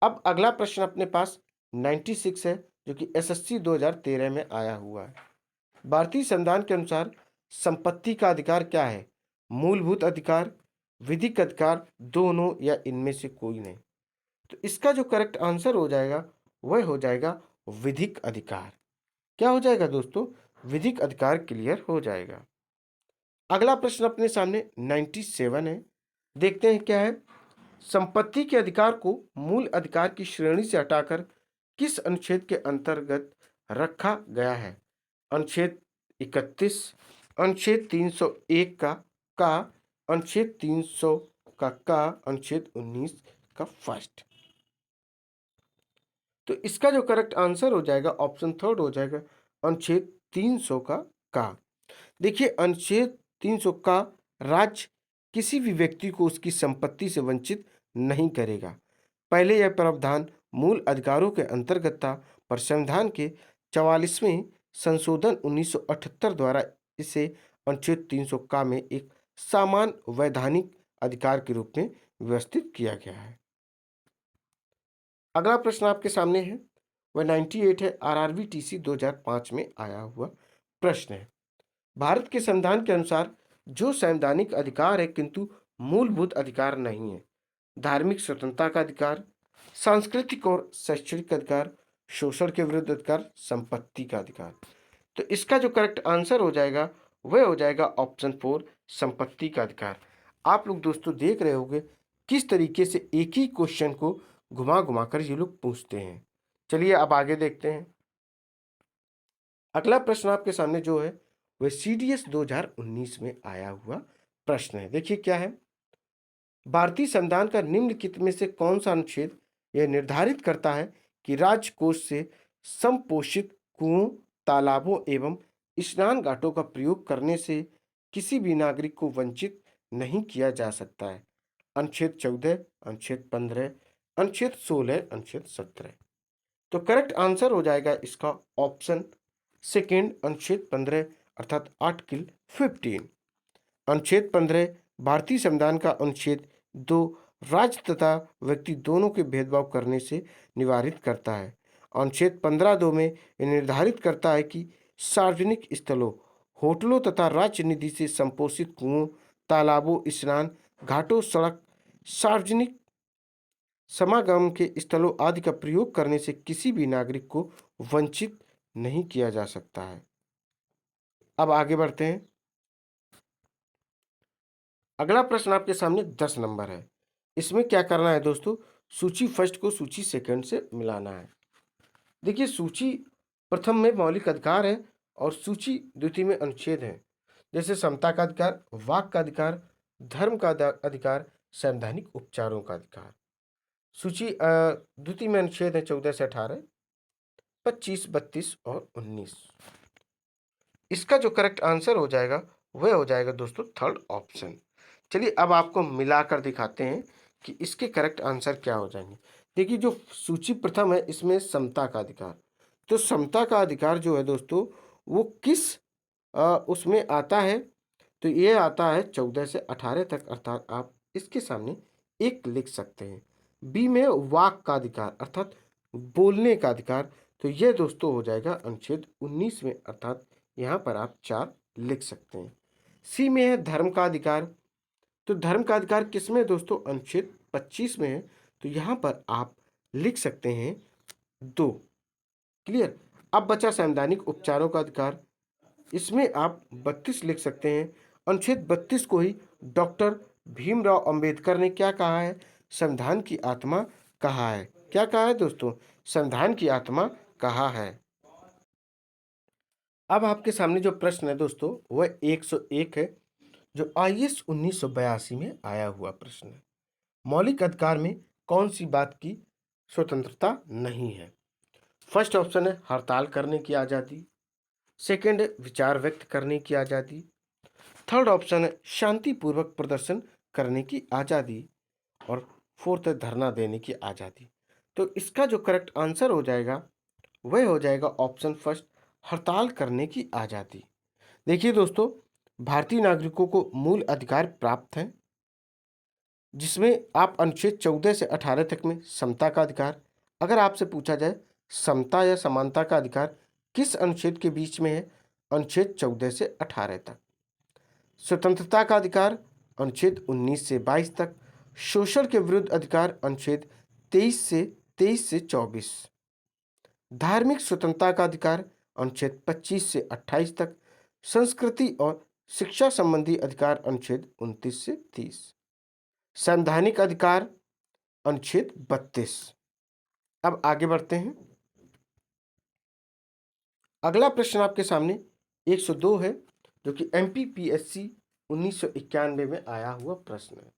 अब अगला प्रश्न अपने पास 96 है, जो कि एसएससी 2013 में आया हुआ है। भारतीय संविधान के अनुसार संपत्ति का अधिकार क्या है? मूलभूत अधिकार, विधिक अधिकार, दोनों या इनमें से कोई नहीं। तो इसका जो करेक्ट आंसर हो जाएगा वह हो जाएगा विधिक अधिकार। क्या हो जाएगा दोस्तों? विधिक अधिकार क्लियर हो जाएगा। अगला प्रश्न अपने सामने 97 है। देखते हैं क्या है। संपत्ति के अधिकार को मूल अधिकार की श्रेणी से हटाकर किस अनुच्छेद के अंतर्गत रखा गया है? अनुच्छेद 31, अनुच्छेद 301 का, अनुच्छेद 300 का, अनुच्छेद 19 का फर्स्ट। तो इसका जो करेक्ट आंसर हो जाएगा ऑप्शन थर्ड हो जाएगा अनुच्छेद 300 का। देखिए, अनुच्छेद 300 का राज्य किसी भी व्यक्ति को उसकी संपत्ति से वंचित नहीं करेगा। पहले यह प्रावधान मूल अधिकारों के अंतर्गत था, पर संविधान के 44वें संशोधन 1978 द्वारा इसे अनुच्छेद 300 का में एक सामान्य वैधानिक अधिकार के रूप में व्यवस्थित किया गया है। अगला प्रश्न आपके सामने है, वह 98 है। आरआरबी टीसी 2005 में आया हुआ प्रश्न है। भारत के संविधान के अनुसार जो संवैधानिक अधिकार है किंतु मूलभूत अधिकार नहीं है: धार्मिक स्वतंत्रता का अधिकार, सांस्कृतिक और शैक्षणिक अधिकार, शोषण के विरुद्ध अधिकार, संपत्ति का अधिकार। तो इसका जो करेक्ट आंसर हो जाएगा वह हो जाएगा ऑप्शन फोर, संपत्ति का अधिकार। आप लोग दोस्तों देख रहे होंगे किस तरीके से एक ही क्वेश्चन को घुमा घुमा कर ये लोग पूछते हैं। चलिए अब आगे देखते हैं। अगला प्रश्न आपके सामने जो है वह सीडीएस 2019 में आया हुआ प्रश्न है। देखिए क्या है। भारतीय संविधान का निम्नलिखित में से कौन सा अनुच्छेद यह निर्धारित करता है कि राजकोष से संपोषित कुओं, तालाबों एवं स्नान घाटों का प्रयोग करने से किसी भी नागरिक को वंचित नहीं किया जा सकता है। अनुच्छेद 14, अनुच्छेद 15, अनुच्छेद 16, अनुच्छेद 17। तो करेक्ट आंसर हो जाएगा इसका ऑप्शन सेकेंड, अनुच्छेद 15 अर्थात आर्टिकल 15। अनुच्छेद 15 भारतीय संविधान का अनुच्छेद 2 राज्य तथा व्यक्ति दोनों के भेदभाव करने से निवारित करता है। अनुच्छेद 15(2) में यह निर्धारित करता है कि सार्वजनिक स्थलों, होटलों तथा राज्य निधि से संपोषित कुओं, तालाबों, स्नान घाटों, सड़क, सार्वजनिक समागम के स्थलों आदि का प्रयोग करने से किसी भी नागरिक को वंचित नहीं किया जा सकता है। अब आगे बढ़ते हैं। अगला प्रश्न आपके सामने 10 नंबर है। इसमें क्या करना है दोस्तों, सूची फर्स्ट को सूची सेकंड से मिलाना है। देखिए, सूची प्रथम में मौलिक अधिकार है और सूची द्वितीय में अनुच्छेद है, जैसे समता का अधिकार, वाक का अधिकार, धर्म का अधिकार, संवैधानिक उपचारों का अधिकार। सूची द्वितीय में अनुच्छेद है 14 से 18, 25, 32 और 19। इसका जो करेक्ट आंसर हो जाएगा वह हो जाएगा दोस्तों थर्ड ऑप्शन। चलिए अब आपको मिलाकर दिखाते हैं कि इसके करेक्ट आंसर क्या हो जाएंगे। देखिए, जो सूची प्रथम है इसमें समता का अधिकार, तो समता का अधिकार जो है दोस्तों वो किस उसमें आता है, तो ये आता है 14 से 18 तक, अर्थात आप इसके सामने एक लिख सकते हैं। बी में वाक का अधिकार अर्थात बोलने का अधिकार, तो ये दोस्तों हो जाएगा अनुच्छेद 19 में, अर्थात यहाँ पर आप 4 लिख सकते हैं। सी में है धर्म का अधिकार, तो धर्म का अधिकार किस में है दोस्तों, अनुच्छेद 25 में है, तो यहाँ पर आप लिख सकते हैं 2। क्लियर। अब बचा संवैधानिक उपचारों का अधिकार, इसमें आप 32 लिख सकते हैं। अनुच्छेद 32 को ही डॉक्टर भीमराव अंबेडकर ने क्या कहा है, संविधान की आत्मा कहा है। क्या कहा है दोस्तों, संविधान की आत्मा कहा है। अब आपके सामने जो प्रश्न है दोस्तों वह 101 है, जो IAS 1982 में आया हुआ प्रश्न है। मौलिक अधिकार में कौन सी बात की स्वतंत्रता नहीं है। फर्स्ट ऑप्शन है हड़ताल करने की आज़ादी, सेकंड है विचार व्यक्त करने की आज़ादी, थर्ड ऑप्शन है शांतिपूर्वक प्रदर्शन करने की आज़ादी, और फोर्थ है धरना देने की आज़ादी। तो इसका जो करेक्ट आंसर हो जाएगा वह हो जाएगा ऑप्शन फर्स्ट, हड़ताल करने की आज़ादी। देखिए दोस्तों, भारतीय नागरिकों को मूल अधिकार प्राप्त हैं, जिसमें आप अनुच्छेद 14 से 18 तक में समता का अधिकार, अगर आपसे पूछा जाए समता या समानता का अधिकार किस अनुच्छेद के बीच में है, अनुच्छेद 14 से 18 तक। स्वतंत्रता का अधिकार अनुच्छेद 19 से 22 तक। शोषण के विरुद्ध अधिकार अनुच्छेद 23 से 24। धार्मिक स्वतंत्रता का अधिकार अनुच्छेद 25 से 28 तक। संस्कृति और शिक्षा संबंधी अधिकार अनुच्छेद 29 से 30। संवैधानिक अधिकार अनुच्छेद 32। अब आगे बढ़ते हैं। अगला प्रश्न आपके सामने 102 है, जो कि MPPSC 1991 में आया हुआ प्रश्न है।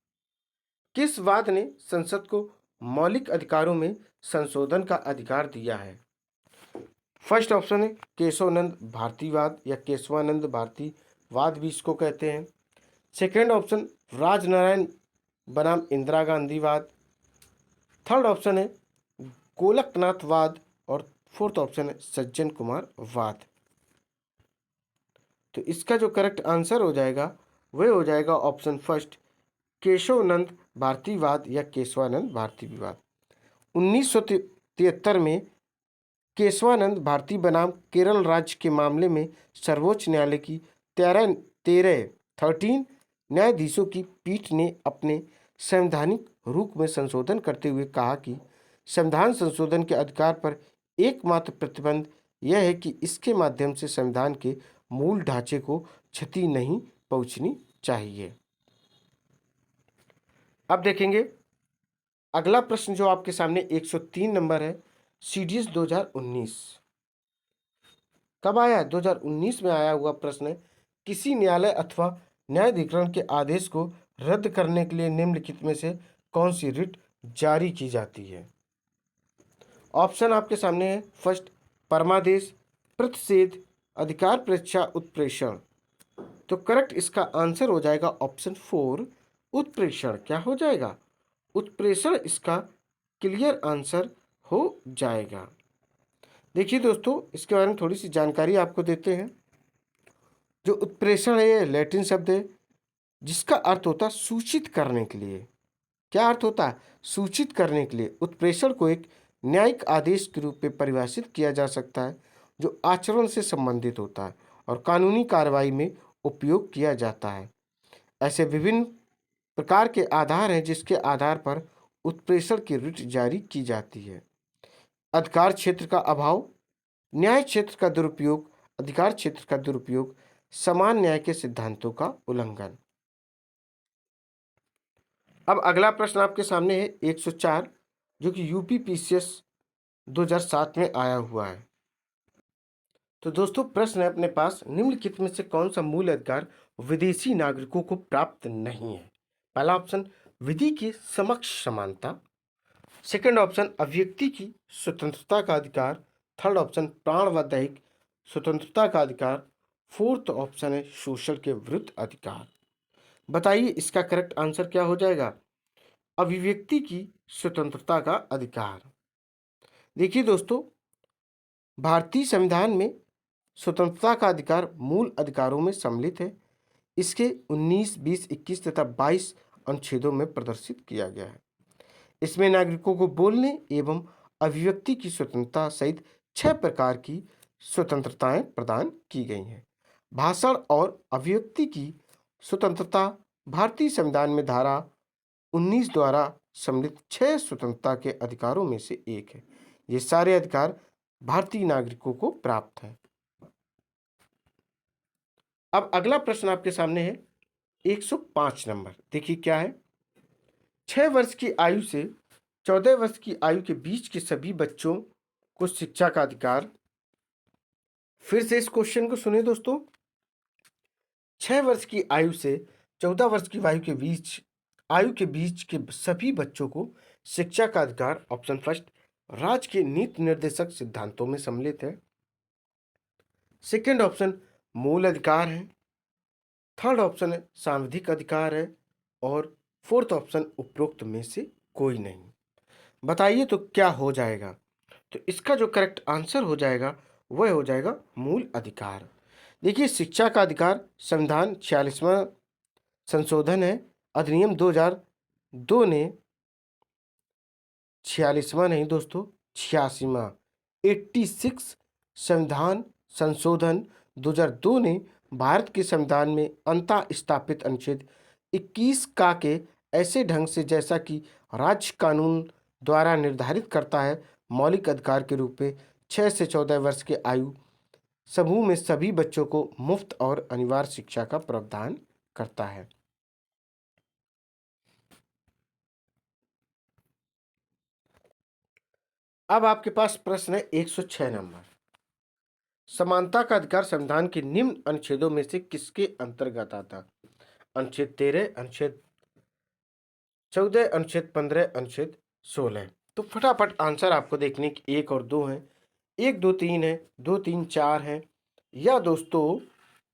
किस वाद ने संसद को मौलिक अधिकारों में संशोधन का अधिकार दिया है। फर्स्ट ऑप्शन है केशवानंद भारतीवाद या केशवानंद भारतीवाद भी इसको कहते हैं। सेकेंड ऑप्शन राजनारायण बनाम इंदिरा गांधीवाद। थर्ड ऑप्शन है गोलकनाथवाद और फोर्थ ऑप्शन है सज्जन कुमार वाद। तो इसका जो करेक्ट आंसर हो जाएगा वह हो जाएगा ऑप्शन फर्स्ट, केशवानंद भारतीवाद या केशवानंद भारती विवाद। 1973 में केशवानंद भारती बनाम केरल राज्य के मामले में सर्वोच्च न्यायालय की 13 न्यायाधीशों की पीठ ने अपने संवैधानिक रूप में संशोधन करते हुए कहा कि संविधान संशोधन के अधिकार पर एकमात्र प्रतिबंध यह है कि इसके माध्यम से संविधान के मूल ढांचे को क्षति नहीं पहुंचनी चाहिए। अब देखेंगे अगला प्रश्न जो आपके सामने 103 नंबर है, CDS 2019 कब आया है, 2019 में आया हुआ प्रश्न है। किसी न्यायालय अथवा न्यायाधिकरण के आदेश को रद्द करने के लिए निम्नलिखित में से कौन सी रिट जारी की जाती है। ऑप्शन आपके सामने है। फर्स्ट परमादेश, प्रतिषेध, अधिकार परीक्षा, उत्प्रेषण। तो करेक्ट इसका आंसर हो जाएगा ऑप्शन 4 उत्प्रेषण। क्या हो जाएगा? उत्प्रेषण इसका क्लियर आंसर हो जाएगा। देखिए दोस्तों, इसके बारे में थोड़ी सी जानकारी आपको देते हैं। जो उत्प्रेषण है ये लैटिन शब्द है जिसका अर्थ होता है सूचित करने के लिए। क्या अर्थ होता है? सूचित करने के लिए। उत्प्रेषण को एक न्यायिक आदेश के रूप में परिभाषित किया जा सकता है जो आचरण से संबंधित होता है और कानूनी कार्रवाई में उपयोग किया जाता है। ऐसे विभिन्न प्रकार के आधार हैं जिसके आधार पर उत्प्रेषण की रिट जारी की जाती है। अधिकार क्षेत्र का अभाव, न्याय क्षेत्र का दुरुपयोग, अधिकार क्षेत्र का दुरुपयोग, समान न्याय के सिद्धांतों का उल्लंघन। अब अगला प्रश्न आपके सामने है 104 जो कि यूपी पीसीएस 2007 में आया हुआ है। तो दोस्तों प्रश्न है अपने पास, निम्नलिखित में से कौन सा मूल अधिकार विदेशी नागरिकों को प्राप्त नहीं है? पहला ऑप्शन विधि की समक्ष समानता, सेकंड ऑप्शन अभिव्यक्ति की स्वतंत्रता का अधिकार, थर्ड ऑप्शन प्राण व दैहिक स्वतंत्रता का अधिकार, फोर्थ ऑप्शन है शोषण के विरुद्ध अधिकार। बताइए इसका करेक्ट आंसर क्या हो जाएगा? अभिव्यक्ति की स्वतंत्रता का अधिकार। देखिए दोस्तों, भारतीय संविधान में स्वतंत्रता का अधिकार मूल अधिकारों में सम्मिलित है। इसके 19, 20, 21 तथा 22 अनुच्छेदों में प्रदर्शित किया गया है। इसमें नागरिकों को बोलने एवं अभिव्यक्ति की स्वतंत्रता सहित 6 प्रकार की स्वतंत्रताएं प्रदान की गई हैं। भाषण और अभिव्यक्ति की स्वतंत्रता भारतीय संविधान में धारा 19 द्वारा सम्मिलित 6 स्वतंत्रता के अधिकारों में से एक है। ये सारे अधिकार भारतीय नागरिकों को प्राप्त हैं। अब अगला प्रश्न आपके सामने है 105 नंबर। देखिए क्या है, 6 वर्ष की आयु से 14 वर्ष की आयु के बीच के सभी बच्चों को शिक्षा का अधिकार। फिर से इस क्वेश्चन को सुने दोस्तों, 6 वर्ष की आयु से 14 वर्ष की आयु के बीच के सभी बच्चों को शिक्षा का अधिकार। ऑप्शन फर्स्ट राज्य के नीति निर्देशक सिद्धांतों में सम्मिलित है। सेकंड ऑप्शन मूल अधिकार है। थर्ड ऑप्शन है सांविधिक अधिकार है और फोर्थ ऑप्शन उपरोक्त में से कोई नहीं। बताइए तो क्या हो जाएगा? तो इसका जो करेक्ट आंसर हो जाएगा वह हो जाएगा मूल अधिकार। देखिए शिक्षा का अधिकार संविधान 46वां संशोधन है। अधिनियम 2002 ने 46वां नहीं दोस्तों 86वां 86 संविधान संशोधन 2002 ने भारत के संविधान में अंतः स्थापित अनुच्छेद 21 का के ऐसे ढंग से जैसा कि राज्य कानून द्वारा निर्धारित करता है मौलिक अधिकार के रूप में 6 से 14 वर्ष के आयु समूह में सभी बच्चों को मुफ्त और अनिवार्य शिक्षा का प्रावधान करता है। अब आपके पास प्रश्न है 106 नंबर, समानता का अधिकार संविधान के निम्न अनुच्छेदों में से किसके अंतर्गत आता? अनुच्छेद 13, अनुच्छेद 14, अनुच्छेद 15, अनुच्छेद 16। तो फटाफट आंसर आपको देखने की 1 और 2 है, 1, 2, 3 है, 2, 3, 4 है, या दोस्तों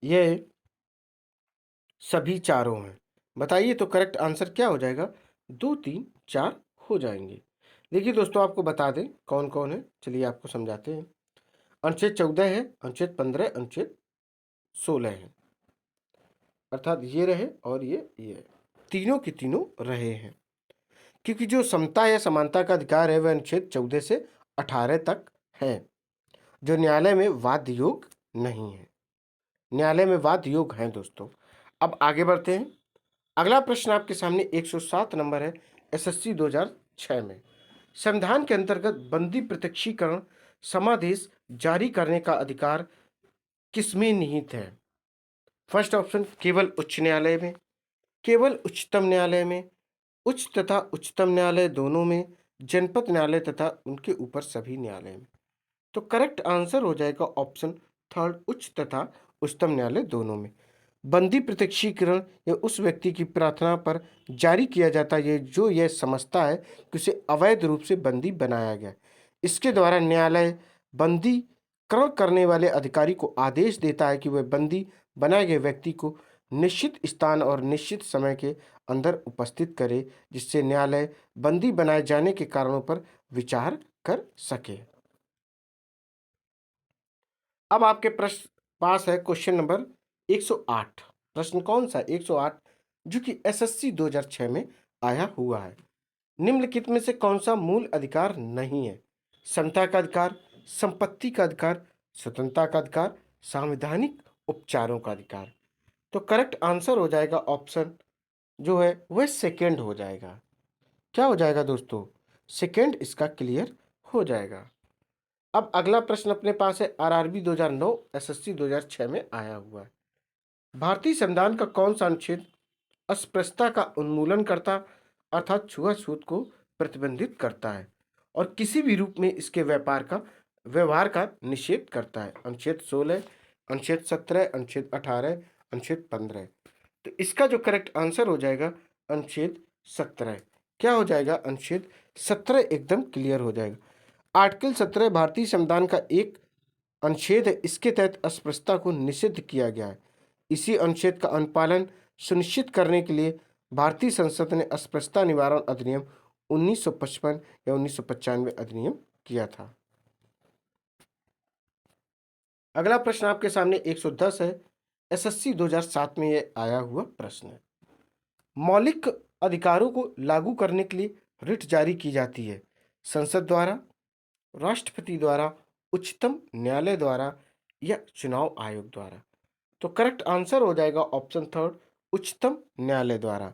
ये सभी चारों हैं। बताइए तो करेक्ट आंसर क्या हो जाएगा? 2, 3, 4 हो जाएंगे। देखिए दोस्तों आपको बता दें कौन कौन है, चलिए आपको समझाते हैं। अनुच्छेद 14 है, अनुच्छेद 15, अनुच्छेद 16 है, अर्थात ये रहे और ये तीनों के तीनों रहे हैं। क्योंकि जो समता या समानता का अधिकार है वह अनुच्छेद 14 से 18 तक है, जो न्यायालय में वाद योग नहीं है। न्यायालय में वाद योग है दोस्तों। अब आगे बढ़ते हैं। अगला प्रश्न आपके सामने 107 नंबर है एसएससी 2006 में। संविधान के अंतर्गत बंदी प्रत्यक्षीकरण समादेश जारी करने का अधिकार किसमें निहित है? फर्स्ट ऑप्शन केवल उच्च न्यायालय में, केवल उच्चतम न्यायालय में, उच्च तथा उच्चतम न्यायालय दोनों में, जनपद न्यायालय तथा उनके ऊपर सभी न्यायालय में। तो करेक्ट आंसर हो जाएगा ऑप्शन थर्ड उच्च तथा उच्चतम न्यायालय दोनों में। बंदी प्रत्यक्षीकरण या उस व्यक्ति की प्रार्थना पर जारी किया जाता है जो यह समझता है कि उसे अवैध रूप से बंदी बनाया गया। इसके द्वारा न्यायालय बंदीकरण करने वाले अधिकारी को आदेश देता है कि वह बंदी बनाए गए व्यक्ति को निश्चित स्थान और निश्चित समय के अंदर उपस्थित करे, जिससे न्यायालय बंदी बनाए जाने के कारणों पर विचार कर सके। अब आपके प्रश्न पास है क्वेश्चन नंबर 108। प्रश्न कौन सा? 108, जो कि एसएससी 2006 में आया हुआ है। निम्नलिखित में से कौन सा मूल अधिकार नहीं है? समता का अधिकार, संपत्ति का अधिकार, स्वतंत्रता का अधिकार, संवैधानिक उपचारों का अधिकार। तो करेक्ट आंसर हो जाएगा ऑप्शन जो है वह सेकेंड हो जाएगा। क्या हो जाएगा दोस्तों? सेकेंड इसका क्लियर हो जाएगा। अब अगला प्रश्न अपने पास है आरआरबी 2009 एसएससी 2006 में आया हुआ है। भारतीय संविधान का कौन सा अनुच्छेद अस्पृश्यता का उन्मूलन करता अर्थात छुआछूत को प्रतिबंधित करता है और किसी भी रूप में इसके व्यवहार का निषेध करता है? अनुच्छेद 16, अनुच्छेद 17, अनुच्छेद 18, अनुच्छेद 15। तो इसका जो करेक्ट आंसर हो जाएगा अनुच्छेद 17। क्या हो जाएगा? अनुच्छेद 17 एकदम क्लियर हो जाएगा। आर्टिकल 17 भारतीय संविधान का एक अनुच्छेद है। इसके तहत अस्पृश्यता को निषिद्ध किया गया है। इसी अनुच्छेद का अनुपालन सुनिश्चित करने के लिए भारतीय संसद ने अस्पृश्यता निवारण अधिनियम 1955 या 1995 अधिनियम किया था। अगला प्रश्न आपके सामने 110 है। एसएससी 2007 में यह आया हुआ प्रश्न है। मौलिक अधिकारों को लागू करने के लिए रिट जारी की जाती है संसद द्वारा, राष्ट्रपति द्वारा, उच्चतम न्यायालय द्वारा या चुनाव आयोग द्वारा? तो करेक्ट आंसर हो जाएगा ऑप्शन थर्ड, उच्चतम न्यायालय द्वारा।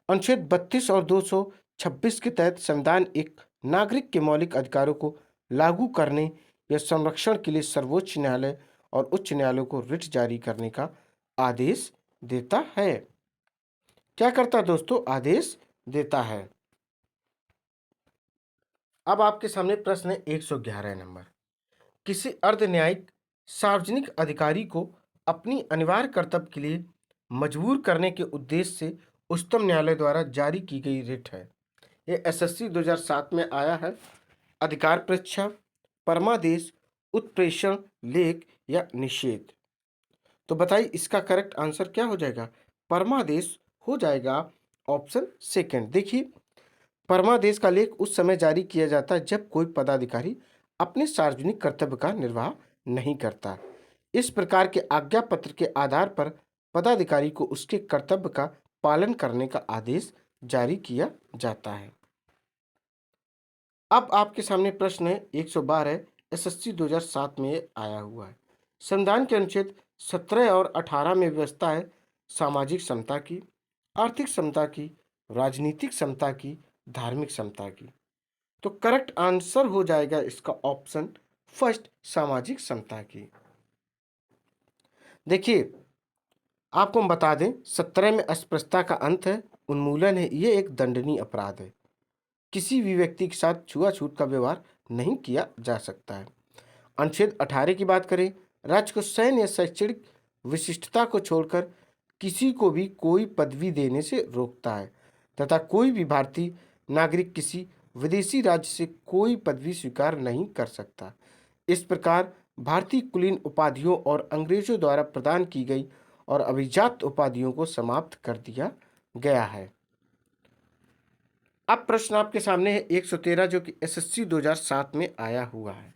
अनुच्छेद 32 और 226 के तहत संविधान एक नागरिक के मौलिक अधिकारों को लागू करने या संरक्षण के लिए सर्वोच्च न्यायालय और उच्च न्यायालयों को रिट जारी करने का आदेश देता है। क्या करता है दोस्तों? आदेश देता है। अब आपके सामने प्रश्न है 111 नंबर। किसी अर्ध न्यायिक सार्वजनिक अधिकारी को अपनी अनिवार्य कर्तव्य के लिए मजबूर करने के उद्देश्य से उच्चतम न्यायालय द्वारा जारी की गई रिट है। ये एसएससी 2007 में आया है। अधिकार परीक्षा, परमादेश, उत्प्रेषण, लेख या निषेध? तो बताइए इसका करेक्ट आंसर क्या हो जाएगा? परमादेश हो जाएगा ऑप्शन सेकंड। देखिए, परमादेश का लेख उस समय जारी किया जाता है जब कोई पदाधिकारी अपने सार्वजनिक कर्तव्य का निर्वाह नहीं करता। इस प्रकार के आज्ञा पत्र के आधार पर पदाधिकारी को उसके कर्तव्य का पालन करने का आदेश जारी किया जाता है। अब आपके सामने प्रश्न है 112, एसएससी 2007 में आया हुआ है। संविधान के अनुच्छेद 17 और 18 में व्यवस्था है सामाजिक समता की, आर्थिक समता की, राजनीतिक समता की, धार्मिक समता की। तो करेक्ट आंसर हो जाएगा इसका ऑप्शन फर्स्ट, सामाजिक समता की। देखिए, आपको हम बता दें 17 में अस्पृश्यता का अंत है, उन्मूलन है। ये एक दंडनीय अपराध है। किसी भी व्यक्ति के साथ छुआछूत का व्यवहार नहीं किया जा सकता है। अनुच्छेद 18 की बात करें, राज्य को सैन्य या शैक्षणिक विशिष्टता को छोड़कर किसी को भी कोई पदवी देने से रोकता है तथा कोई भी भारतीय नागरिक किसी विदेशी राज्य से कोई पदवी स्वीकार नहीं कर सकता। इस प्रकार भारतीय कुलीन उपाधियों और अंग्रेजों द्वारा प्रदान की गई और अभिजात उपाधियों को समाप्त कर दिया गया है। अब प्रश्न आपके सामने है 113, जो कि एसएससी 2007 में आया हुआ है।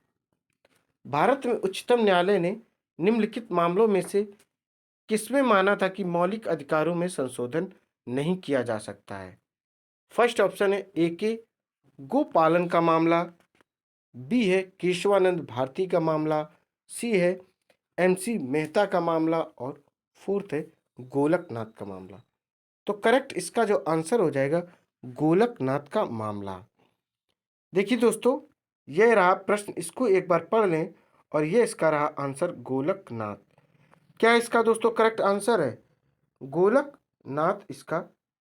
भारत में उच्चतम न्यायालय ने निम्नलिखित मामलों में से किसमें माना था कि मौलिक अधिकारों में संशोधन नहीं किया जा सकता है? फर्स्ट ऑप्शन है ए के गोपालन का मामला, बी है केशवानंद भारती का मामला, सी है एमसी मेहता का मामला और फोर्थ है गोलकनाथ का मामला। तो करेक्ट इसका जो आंसर हो जाएगा गोलकनाथ का मामला। देखिए दोस्तों, यह रहा प्रश्न, इसको एक बार पढ़ लें और यह इसका रहा आंसर गोलकनाथ। क्या इसका दोस्तों करेक्ट आंसर है? गोलकनाथ इसका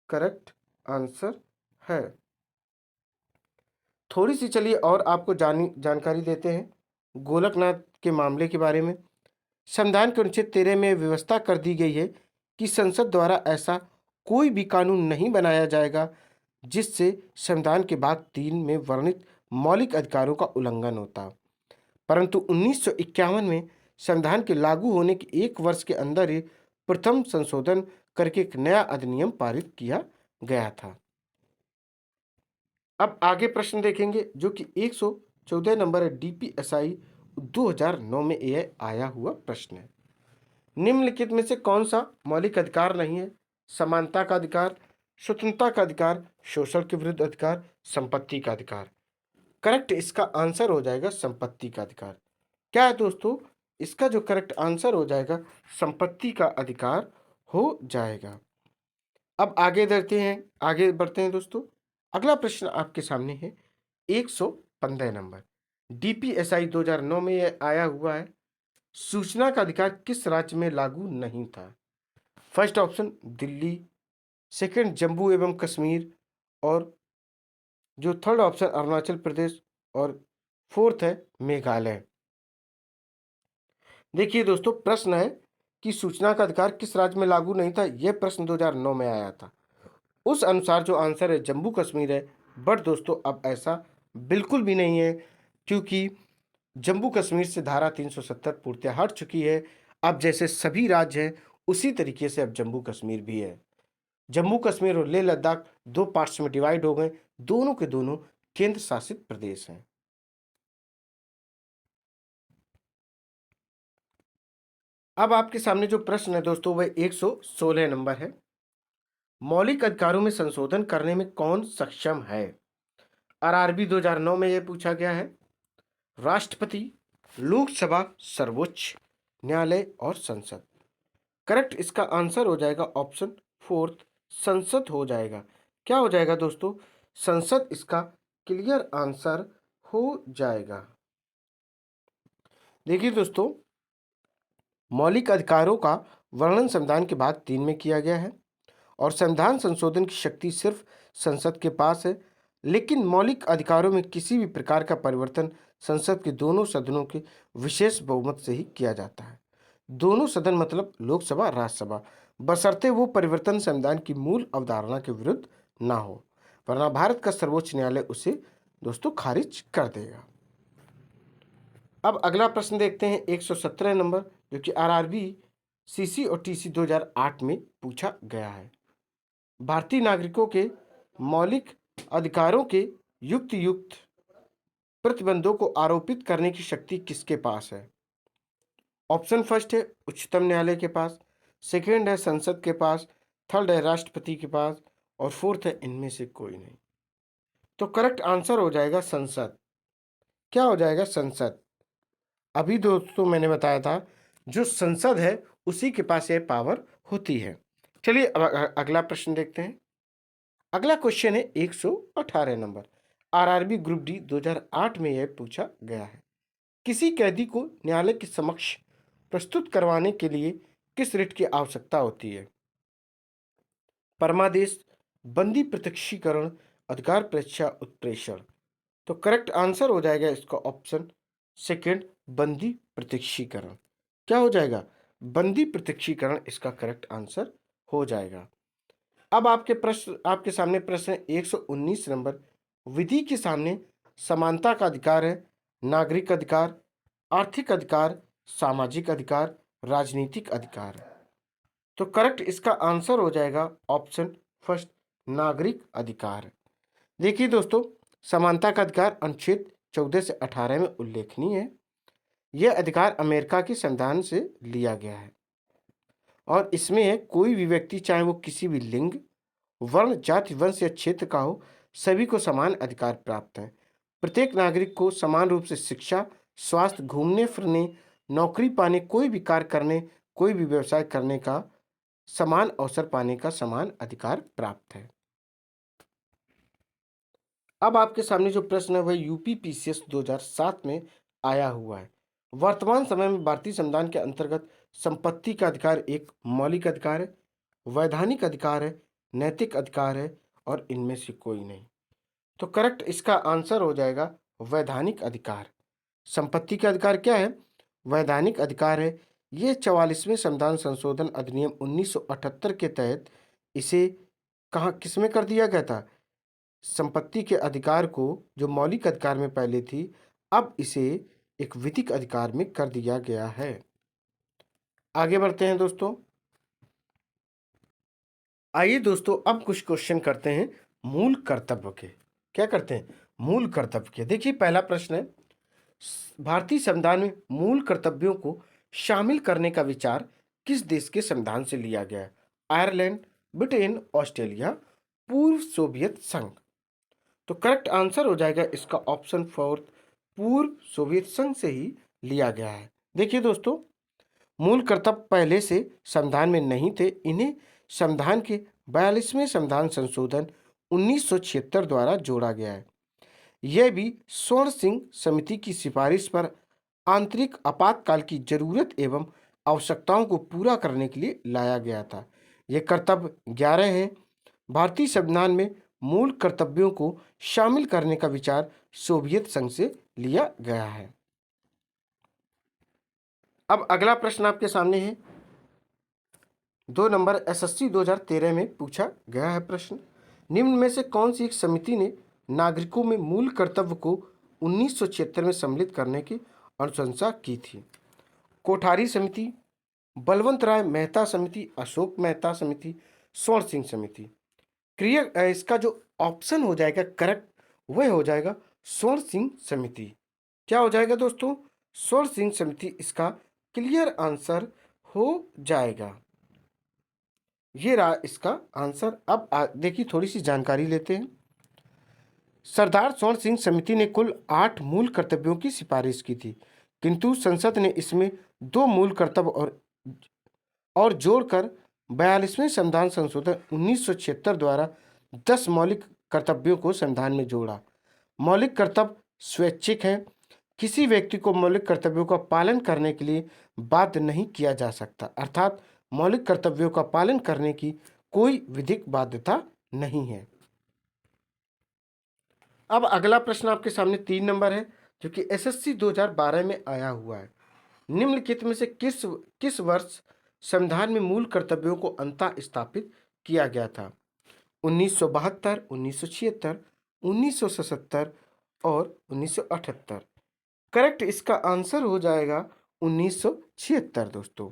करेक्ट आंसर है। थोड़ी सी चलिए और आपको जानकारी देते हैं गोलकनाथ के मामले के बारे में। संविधान के अनुच्छेद 13 में व्यवस्था कर दी गई है कि संसद द्वारा ऐसा कोई भी कानून नहीं बनाया जाएगा जिससे संविधान के भाग 3 में वर्णित मौलिक अधिकारों का उल्लंघन होता। परंतु 1951 में संविधान के लागू होने के 1 वर्ष के अंदर ही प्रथम संशोधन करके एक नया अधिनियम पारित किया गया था। अब आगे प्रश्न देखेंगे जो कि 114 नंबर है, डीपीएसआई 2009 में यह आया हुआ प्रश्न है। निम्नलिखित में से कौन सा मौलिक अधिकार नहीं है? समानता का अधिकार, स्वतंत्रता का अधिकार, शोषण के विरुद्ध अधिकार, संपत्ति का अधिकार। करेक्ट इसका आंसर हो जाएगा संपत्ति का अधिकार। क्या है दोस्तों? इसका जो करेक्ट आंसर हो जाएगा संपत्ति का अधिकार हो जाएगा। अब आगे बढ़ते हैं दोस्तों। अगला प्रश्न आपके सामने है 115 नंबर, डीपीएसआई 2009 में यह आया हुआ है। सूचना का अधिकार किस राज्य में लागू नहीं था? First option Delhi, second Jammu एवं कश्मीर, और जो थर्ड ऑप्शन अरुणाचल प्रदेश, और फोर्थ है मेघालय। देखिए दोस्तों, प्रश्न है कि सूचना का अधिकार किस राज्य में लागू नहीं था। यह प्रश्न 2009 में आया था। उस अनुसार जो आंसर है जम्मू कश्मीर है। बट दोस्तों अब ऐसा बिल्कुल भी नहीं है, क्योंकि जम्मू कश्मीर से धारा 370 पूर्णतः हट चुकी है। अब जैसे सभी राज्य हैं उसी तरीके से अब जम्मू कश्मीर भी है। जम्मू कश्मीर और लेह लद्दाख 2 पार्ट्स में डिवाइड हो गए, दोनों के दोनों केंद्र शासित प्रदेश हैं। अब आपके सामने जो प्रश्न है दोस्तों वह 116 नंबर है। मौलिक अधिकारों में संशोधन करने में कौन सक्षम है? आरआरबी 2009 में यह पूछा गया है। राष्ट्रपति, लोकसभा, सर्वोच्च न्यायालय और संसद। करेक्ट इसका आंसर हो जाएगा ऑप्शन फोर्थ, संसद हो जाएगा। क्या हो जाएगा दोस्तों? संसद इसका क्लियर आंसर हो जाएगा। देखिए दोस्तों, मौलिक अधिकारों का वर्णन संविधान के भाग 3 में किया गया है और संविधान संशोधन की शक्ति सिर्फ संसद के पास है। लेकिन मौलिक अधिकारों में किसी भी प्रकार का परिवर्तन संसद के दोनों सदनों के विशेष बहुमत से ही किया जाता है। दोनों सदन मतलब लोकसभा, राज्यसभा, बशर्ते वो परिवर्तन संविधान की मूल अवधारणा के विरुद्ध ना हो, वरना भारत का सर्वोच्च न्यायालय उसे दोस्तों खारिज कर देगा। अब अगला प्रश्न देखते हैं 117 नंबर, जो कि आरआरबी, सीसी और टीसी 2008 में पूछा गया है। भारतीय नागरिकों के मौलिक अधिकारों के युक्त प्रतिबंधों को आरोपित करने की शक्ति किसके पास है? ऑप्शन फर्स्ट है उच्चतम न्यायालय के पास, सेकंड है संसद के पास, थर्ड है राष्ट्रपति के पास, और फोर्थ है इनमें से कोई नहीं। तो करेक्ट आंसर हो जाएगा संसद। क्या हो जाएगा? संसद। अभी दोस्तों मैंने बताया था जो संसद है उसी के पास यह पावर होती है। चलिए अब अगला प्रश्न देखते हैं। अगला क्वेश्चन है 118 नंबर, आरआरबी ग्रुप डी 2008 में यह पूछा गया है। किसी कैदी को न्यायालय के समक्ष प्रस्तुत करवाने के लिए किस रिट की आवश्यकता होती है? परमादेश, बंदी प्रत्यक्षीकरण, अधिकार परीक्षा, उत्प्रेषण। तो करेक्ट आंसर हो जाएगा इसका ऑप्शन सेकंड, बंदी प्रत्यक्षीकरण। क्या हो जाएगा? बंदी प्रत्यक्षीकरण इसका करेक्ट आंसर हो जाएगा। अब आपके सामने प्रश्न 119 नंबर, विधि के सामने समानता का अधिकार है, नागरिक अधिकार, आर्थिक अधिकार, सामाजिक अधिकार, राजनीतिक अधिकार। तो करेक्ट इसका आंसर हो जाएगा ऑप्शन फर्स्ट, नागरिक अधिकार। देखिए दोस्तों, समानता का अधिकार अनुच्छेद 14 से 18 में उल्लेखनीय है। यह अधिकार अमेरिका के संविधान से लिया गया है और इसमें है कोई भी व्यक्ति, चाहे वो किसी भी लिंग, वर्ण, जाति, वंश या क्षेत्र का हो, सभी को समान अधिकार प्राप्त है। प्रत्येक नागरिक को समान रूप से शिक्षा, स्वास्थ्य, घूमने फिरने, नौकरी पाने, कोई भी कार्य करने, कोई भी व्यवसाय करने का समान अवसर पाने का समान अधिकार प्राप्त है। अब आपके सामने जो प्रश्न है वह यूपी पीसीएस 2007 में आया हुआ है। वर्तमान समय में भारतीय संविधान के अंतर्गत संपत्ति का अधिकार एक मौलिक अधिकार है, वैधानिक अधिकार है, नैतिक अधिकार है और इनमें से कोई नहीं। तो करेक्ट इसका आंसर हो जाएगा वैधानिक अधिकार। संपत्ति का अधिकार क्या है? वैधानिक अधिकार है। ये 44वें संविधान संशोधन अधिनियम 1978 के तहत इसे कहाँ किसमें कर दिया गया था? संपत्ति के अधिकार को, जो मौलिक अधिकार में पहले थी, अब इसे एक विधिक अधिकार में कर दिया गया है। आगे बढ़ते हैं दोस्तों। आइए दोस्तों, अब कुछ क्वेश्चन करते हैं मूल कर्तव्य के। क्या करते हैं? मूल कर्तव्य के। देखिए, पहला प्रश्न है, भारतीय संविधान में मूल कर्तव्यों को शामिल करने का विचार किस देश के संविधान से लिया गया है? आयरलैंड, ब्रिटेन, ऑस्ट्रेलिया, पूर्व सोवियत संघ। तो करेक्ट आंसर हो जाएगा इसका ऑप्शन फोर्थ, पूर्व सोवियत संघ से ही लिया गया है। देखिए दोस्तों, मूल कर्तव्य पहले से संविधान में नहीं थे। इन्हें संविधान के 42वें संविधान संशोधन 1976 द्वारा जोड़ा गया है। यह भी स्वर्ण सिंह समिति की सिफारिश पर आंतरिक आपातकाल की जरूरत एवं आवश्यकताओं को पूरा करने के लिए लाया गया था। ये कर्तव्य 11 हैं। भारतीय संविधान में मूल कर्तव्यों को शामिल करने का विचार सोवियत संघ से लिया गया है। अब अगला प्रश्न आपके सामने है, 2 नंबर एसएससी 2013 में पूछा गया है प्रश्न। निम्न में से कौन सी एक समिति ने नागरिकों में मूल कर्तव्य को 1976 में सम्मिलित करने की अनुशंसा की थी? कोठारी समिति, बलवंत राय मेहता समिति, अशोक मेहता समिति, स्वर्ण सिंह समिति। क्लियर, इसका जो ऑप्शन हो जाएगा करेक्ट वह हो जाएगा स्वर्ण सिंह समिति। क्या हो जाएगा दोस्तों? स्वर्ण सिंह समिति इसका क्लियर आंसर हो जाएगा। ये रहा इसका आंसर। अब देखिए, थोड़ी सी जानकारी लेते हैं। सरदार स्वर्ण सिंह समिति ने कुल 8 मूल कर्तव्यों की सिफारिश की थी, किंतु संसद ने इसमें 2 मूल कर्तव्य और जोड़कर 42वें संविधान संशोधन 1976 द्वारा 10 मौलिक कर्तव्यों को संविधान में जोड़ा। मौलिक कर्तव्य स्वैच्छिक हैं। किसी व्यक्ति को मौलिक कर्तव्यों का पालन करने के लिए बाध्य नहीं किया जा सकता, अर्थात मौलिक कर्तव्यों का पालन करने की कोई विधिक बाध्यता नहीं है। अब अगला प्रश्न आपके सामने 3 नंबर है, जो कि एसएससी 2012 में आया हुआ है। निम्नलिखित में से किस वर्ष संविधान में मूल कर्तव्यों को अंततः स्थापित किया गया था? 1972, 1976, 1977 और 1978। करेक्ट इसका आंसर हो जाएगा 1976 दोस्तों।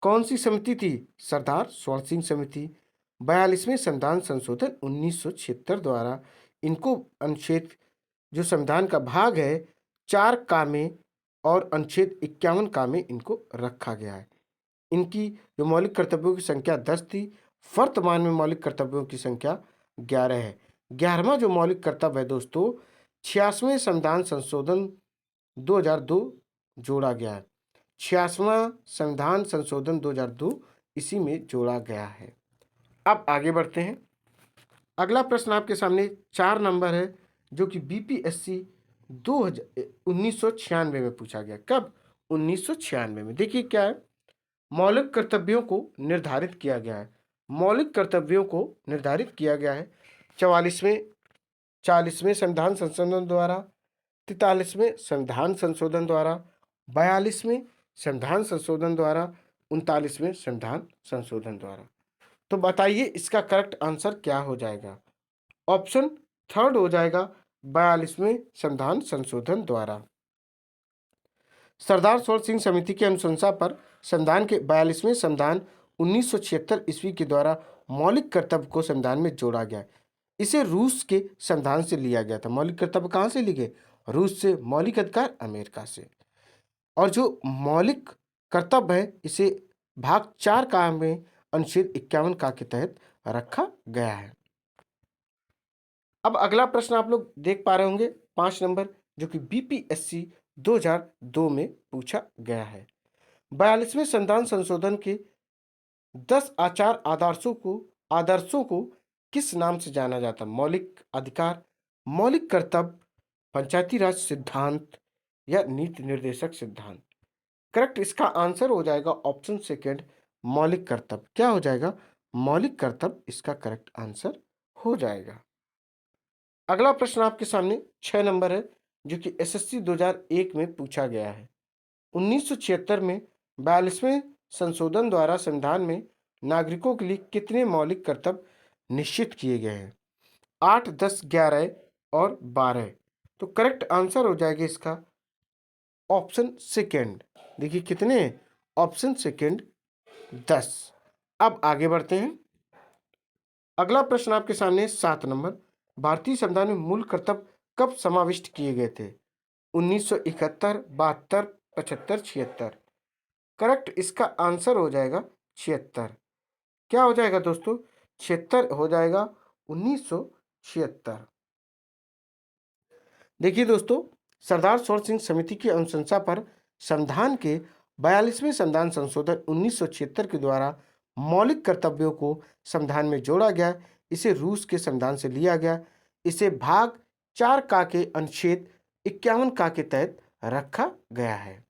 कौन सी समिति थी? सरदार स्वर्ण सिंह समिति। 42वें संविधान संशोधन 1976 द्वारा इनको अनुच्छेद, जो संविधान का भाग है 4 का में और अनुच्छेद 51 का में इनको रखा गया है। इनकी जो मौलिक कर्तव्यों की संख्या 10 थी, वर्तमान में मौलिक कर्तव्यों की संख्या 11 है। 11वां जो मौलिक कर्तव्य है दोस्तों, 86वें संविधान संशोधन 2002 जोड़ा गया है। 86वां संविधान संशोधन 2002 इसी में जोड़ा गया है। अब आगे बढ़ते हैं। अगला प्रश्न आपके सामने 4 नंबर है, जो कि बीपीएससी 1996 में पूछा गया। कब? 1996 में। देखिए क्या है, मौलिक कर्तव्यों को निर्धारित किया गया है। मौलिक कर्तव्यों को निर्धारित किया गया है 40वें संविधान संशोधन द्वारा, 43वें संविधान संशोधन द्वारा, 42वें संविधान संशोधन द्वारा, 39वें संविधान संशोधन द्वारा। तो बताइए इसका करेक्ट आंसर क्या हो जाएगा? ऑप्शन थर्ड हो जाएगा 42वें संविधान संशोधन द्वारा। सरदार स्वर्ण सिंह समिति की अनुशंसा पर संविधान के 42वें संविधान 1976 ईस्वी के द्वारा मौलिक कर्तव्य को संविधान में जोड़ा गया। इसे रूस के संविधान से लिया गया था। मौलिक कर्तव्य कहाँ से लिए गए? रूस से। मौलिक अधिकार अमेरिका से। और जो मौलिक कर्तव्य है इसे भाग 4 का में अनुच्छेद 51 का के तहत रखा गया है। अब अगला प्रश्न आप लोग देख पा रहे होंगे 5 नंबर, जो कि बीपीएससी 2002 में पूछा गया है। 42वें संविधान संशोधन के 10 आदर्शों को किस नाम से जाना जाता? मौलिक अधिकार, मौलिक कर्तव्य, पंचायती राज सिद्धांत या नीति निर्देशक सिद्धांत। करेक्ट इसका आंसर हो जाएगा ऑप्शन सेकंड, मौलिक कर्तव्य। क्या हो जाएगा? मौलिक कर्तव्य इसका करेक्ट आंसर हो जाएगा। अगला प्रश्न आपके सामने 6 नंबर है, जो कि एसएससी 2001 में पूछा गया है। 1976 में 42वें संशोधन द्वारा संविधान में नागरिकों के लिए कितने मौलिक कर्तव्य निश्चित किए गए हैं? 8, 10, 11 और 12। तो करेक्ट आंसर हो जाएगा इसका ऑप्शन सेकेंड। देखिए कितने, ऑप्शन सेकेंड 10। अब आगे बढ़ते हैं। अगला प्रश्न आपके सामने 7 नंबर। भारतीय संविधान में मूल कर्तव्य कब समाविष्ट किए गए थे? 1971, 72, 75, 76। करेक्ट इसका आंसर हो जाएगा 76। क्या हो जाएगा दोस्तों? 76 हो जाएगा 1976। देखिए दोस्तों, सरदार सरोवर सिंह समिति की अनुशंसा पर संविधान के 42वें संविधान संशोधन 1976 के द्वारा मौलिक कर्तव्यों को संविधान में जोड़ा गया। इसे रूस के संविधान से लिया गया। इसे भाग 4 का के अनुच्छेद 51 का के तहत रखा गया है।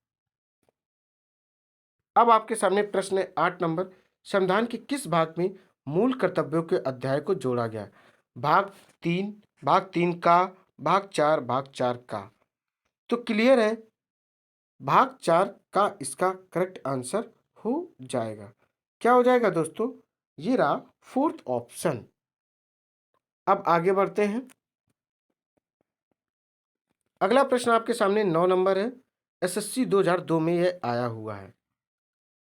अब आपके सामने प्रश्न है 8 नंबर। संविधान के किस भाग में मूल कर्तव्यों के अध्याय को जोड़ा गया? भाग 3, भाग 3 का, भाग 4, भाग 4 का। तो क्लियर है, भाग 4 का इसका करेक्ट आंसर हो जाएगा। क्या हो जाएगा दोस्तों? ये रहा फोर्थ ऑप्शन। अब आगे बढ़ते हैं। अगला प्रश्न आपके सामने 9 नंबर है। एसएससी 2002 में यह आया हुआ है।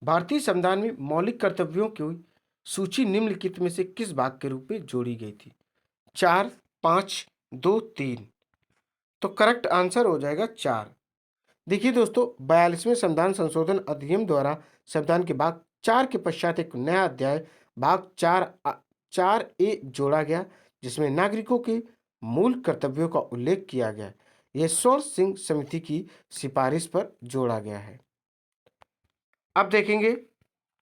भारतीय संविधान में मौलिक कर्तव्यों की सूची निम्नलिखित में से किस भाग के रूप में जोड़ी गई थी? 4, 5, 2, 3। तो करेक्ट आंसर हो जाएगा 4। देखिए दोस्तों, 42वें संविधान संशोधन अधिनियम द्वारा संविधान के भाग 4 के पश्चात एक नया अध्याय भाग 4A जोड़ा गया, जिसमें नागरिकों के मूल कर्तव्यों का उल्लेख किया गया। यह सरोवर सिंह समिति की सिफारिश पर जोड़ा गया है। अब देखेंगे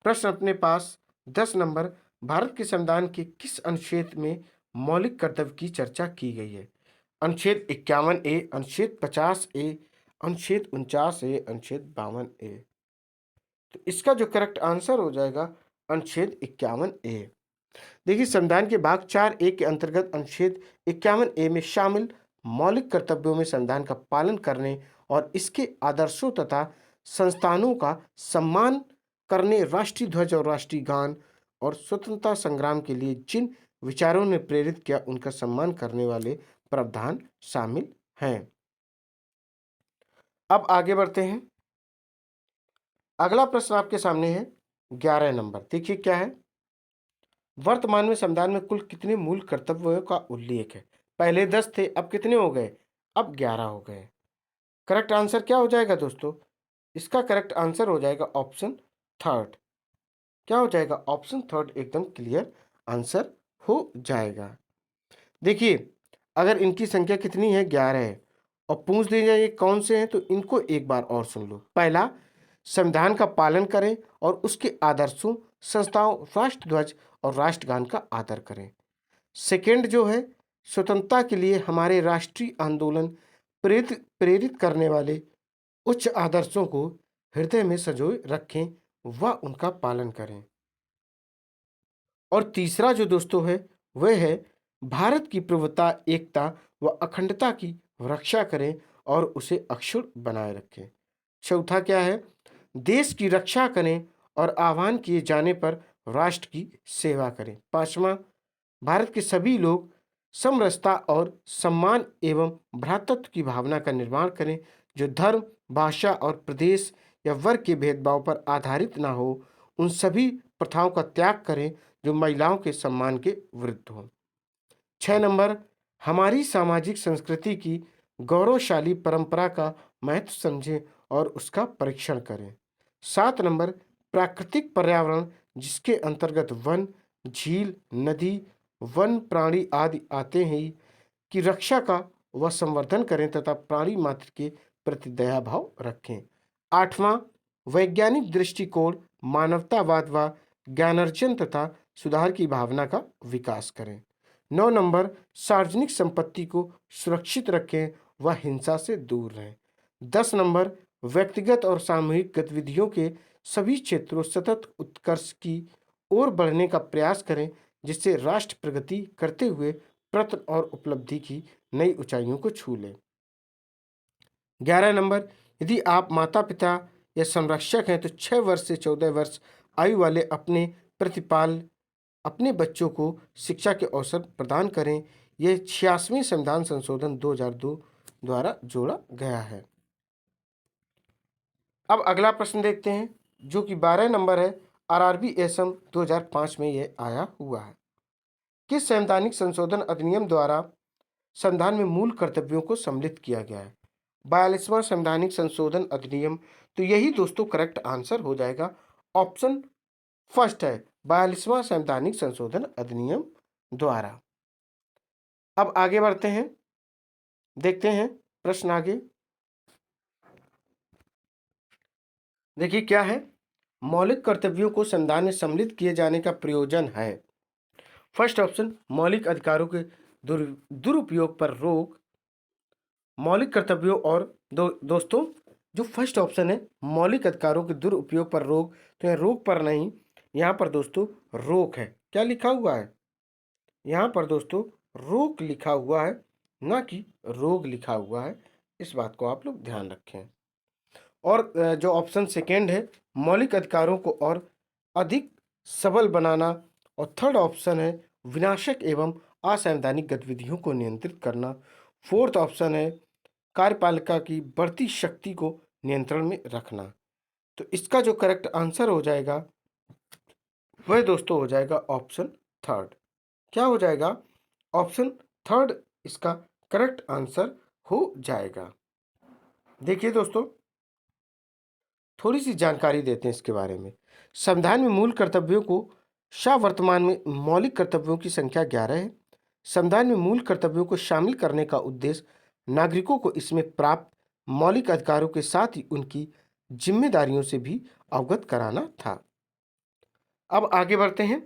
प्रश्न अपने पास 10 नंबर। भारत के संविधान के किस अनुच्छेद में मौलिक कर्तव्य की चर्चा की गई है? अनुच्छेद 51A, अनुच्छेद 50A, अनुच्छेद 49A, अनुच्छेद 52A। तो इसका जो करेक्ट आंसर हो जाएगा अनुच्छेद 51A। देखिए, संविधान के भाग 4A के अंतर्गत अनुच्छेद 51A में शामिल मौलिक कर्तव्यों में संविधान का पालन करने और इसके आदर्शों तथा संस्थानों का सम्मान करने, राष्ट्रीय ध्वज और राष्ट्रीय गान और स्वतंत्रता संग्राम के लिए जिन विचारों ने प्रेरित किया उनका सम्मान करने वाले प्रावधान शामिल हैं। अब आगे बढ़ते हैं। अगला प्रश्न आपके सामने है 11 नंबर। देखिए क्या है। वर्तमान में संविधान में कुल कितने मूल कर्तव्यों का उल्लेख है? पहले 10 थे, अब कितने हो गए? अब 11 हो गए। करेक्ट आंसर क्या हो जाएगा दोस्तों? इसका करेक्ट आंसर हो जाएगा ऑप्शन थर्ड। क्या हो जाएगा? ऑप्शन थर्ड एकदम क्लियर आंसर हो जाएगा। देखिए, अगर इनकी संख्या कितनी है? 11 है, और पूछ दिया जाए ये कौन से हैं, तो इनको एक बार और सुन लो। पहला, संविधान का पालन करें और उसके आदर्शों, संस्थाओं, राष्ट्रध्वज और राष्ट्रगान का आदर करें। सेकंड जो है, स्वतंत्रता के लिए हमारे राष्ट्रीय आंदोलन प्रेरित करने वाले उच्च आदर्शों को हृदय में संजोए रखें व उनका पालन करें। और तीसरा जो दोस्तों है वह है भारत की प्रभुता, एकता व अखंडता की रक्षा करें और उसे अक्षुण्ण बनाए रखें। चौथा क्या है? देश की रक्षा करें और आह्वान किए जाने पर राष्ट्र की सेवा करें। पांचवा, भारत के सभी लोग समरसता और सम्मान एवं भ्रातृत्व की भावना का निर्माण करें, जो धर्म, भाषा और प्रदेश या वर्ग के भेदभाव पर आधारित ना हो। उन सभी प्रथाओं का त्याग करें जो महिलाओं के सम्मान के विरुद्ध हो। 6 नंबर, हमारी सामाजिक संस्कृति की गौरवशाली परंपरा का महत्व समझें और उसका परीक्षण करें। 7 नंबर, प्राकृतिक पर्यावरण जिसके अंतर्गत वन, झील, नदी, वन प्राणी आदि आते हैं की रक्षा का व संवर्धन करें तथा प्राणी मात्र के प्रति दया भाव रखें। 8वां, वैज्ञानिक दृष्टिकोण, मानवतावाद व ज्ञानार्जन तथा सुधार की भावना का विकास करें। 9 नंबर, सार्वजनिक संपत्ति को सुरक्षित रखें व हिंसा से दूर रहें। 10 नंबर, व्यक्तिगत और सामूहिक गतिविधियों के सभी क्षेत्रों सतत उत्कर्ष की ओर बढ़ने का प्रयास करें, जिससे राष्ट्र प्रगति करते हुए प्रयत्न और उपलब्धि की नई ऊंचाइयों को छू ले। 11 नंबर, यदि आप माता पिता या संरक्षक हैं तो 6 वर्ष से 14 वर्ष आयु वाले अपने प्रतिपाल अपने बच्चों को शिक्षा के अवसर प्रदान करें। ये 86वें संविधान संशोधन 2002 द्वारा जोड़ा गया है। अब अगला प्रश्न देखते हैं जो कि 12 नंबर है। आरआरबी एसएम 2005 में ये आया हुआ है। किस संवैधानिक संशोधन अधिनियम द्वारा संविधान में मूल कर्तव्यों को सम्मिलित किया गया है? 42वां संवैधानिक संशोधन अधिनियम। तो यही दोस्तों करेक्ट आंसर हो जाएगा। ऑप्शन फर्स्ट है 42वां संवैधानिक संशोधन अधिनियम द्वारा। अब आगे बढ़ते हैं, देखते हैं प्रश्न आगे। देखिए क्या है, मौलिक कर्तव्यों को संविधान में सम्मिलित किए जाने का प्रयोजन है। फर्स्ट ऑप्शन मौलिक अधिकारों के दुरुपयोग पर रोक। मौलिक कर्तव्यों और दोस्तों जो फर्स्ट ऑप्शन है मौलिक अधिकारों के दुरुपयोग पर रोक, तो यह रोक पर नहीं, यहाँ पर दोस्तों रोक है। क्या लिखा हुआ है यहाँ पर दोस्तों? रोक लिखा हुआ है, ना कि रोग लिखा हुआ है। इस बात को आप लोग ध्यान रखें। और जो ऑप्शन सेकेंड है मौलिक अधिकारों को और अधिक सबल बनाना। और थर्ड ऑप्शन है विनाशक एवं असंवैधानिक गतिविधियों को नियंत्रित करना। फोर्थ ऑप्शन है कार्यपालिका की बढ़ती शक्ति को नियंत्रण में रखना। तो इसका जो करेक्ट आंसर हो जाएगा वह दोस्तों हो जाएगा ऑप्शन थर्ड। क्या हो जाएगा? ऑप्शन थर्ड इसका करेक्ट आंसर हो जाएगा। देखिए दोस्तों थोड़ी सी जानकारी देते हैं इसके बारे में। संविधान में मूल कर्तव्यों को वर्तमान में मौलिक कर्तव्यों की संख्या 11 है। संविधान में मूल कर्तव्यों को शामिल करने का उद्देश्य नागरिकों को इसमें प्राप्त मौलिक अधिकारों के साथ ही उनकी जिम्मेदारियों से भी अवगत कराना था। अब आगे बढ़ते हैं।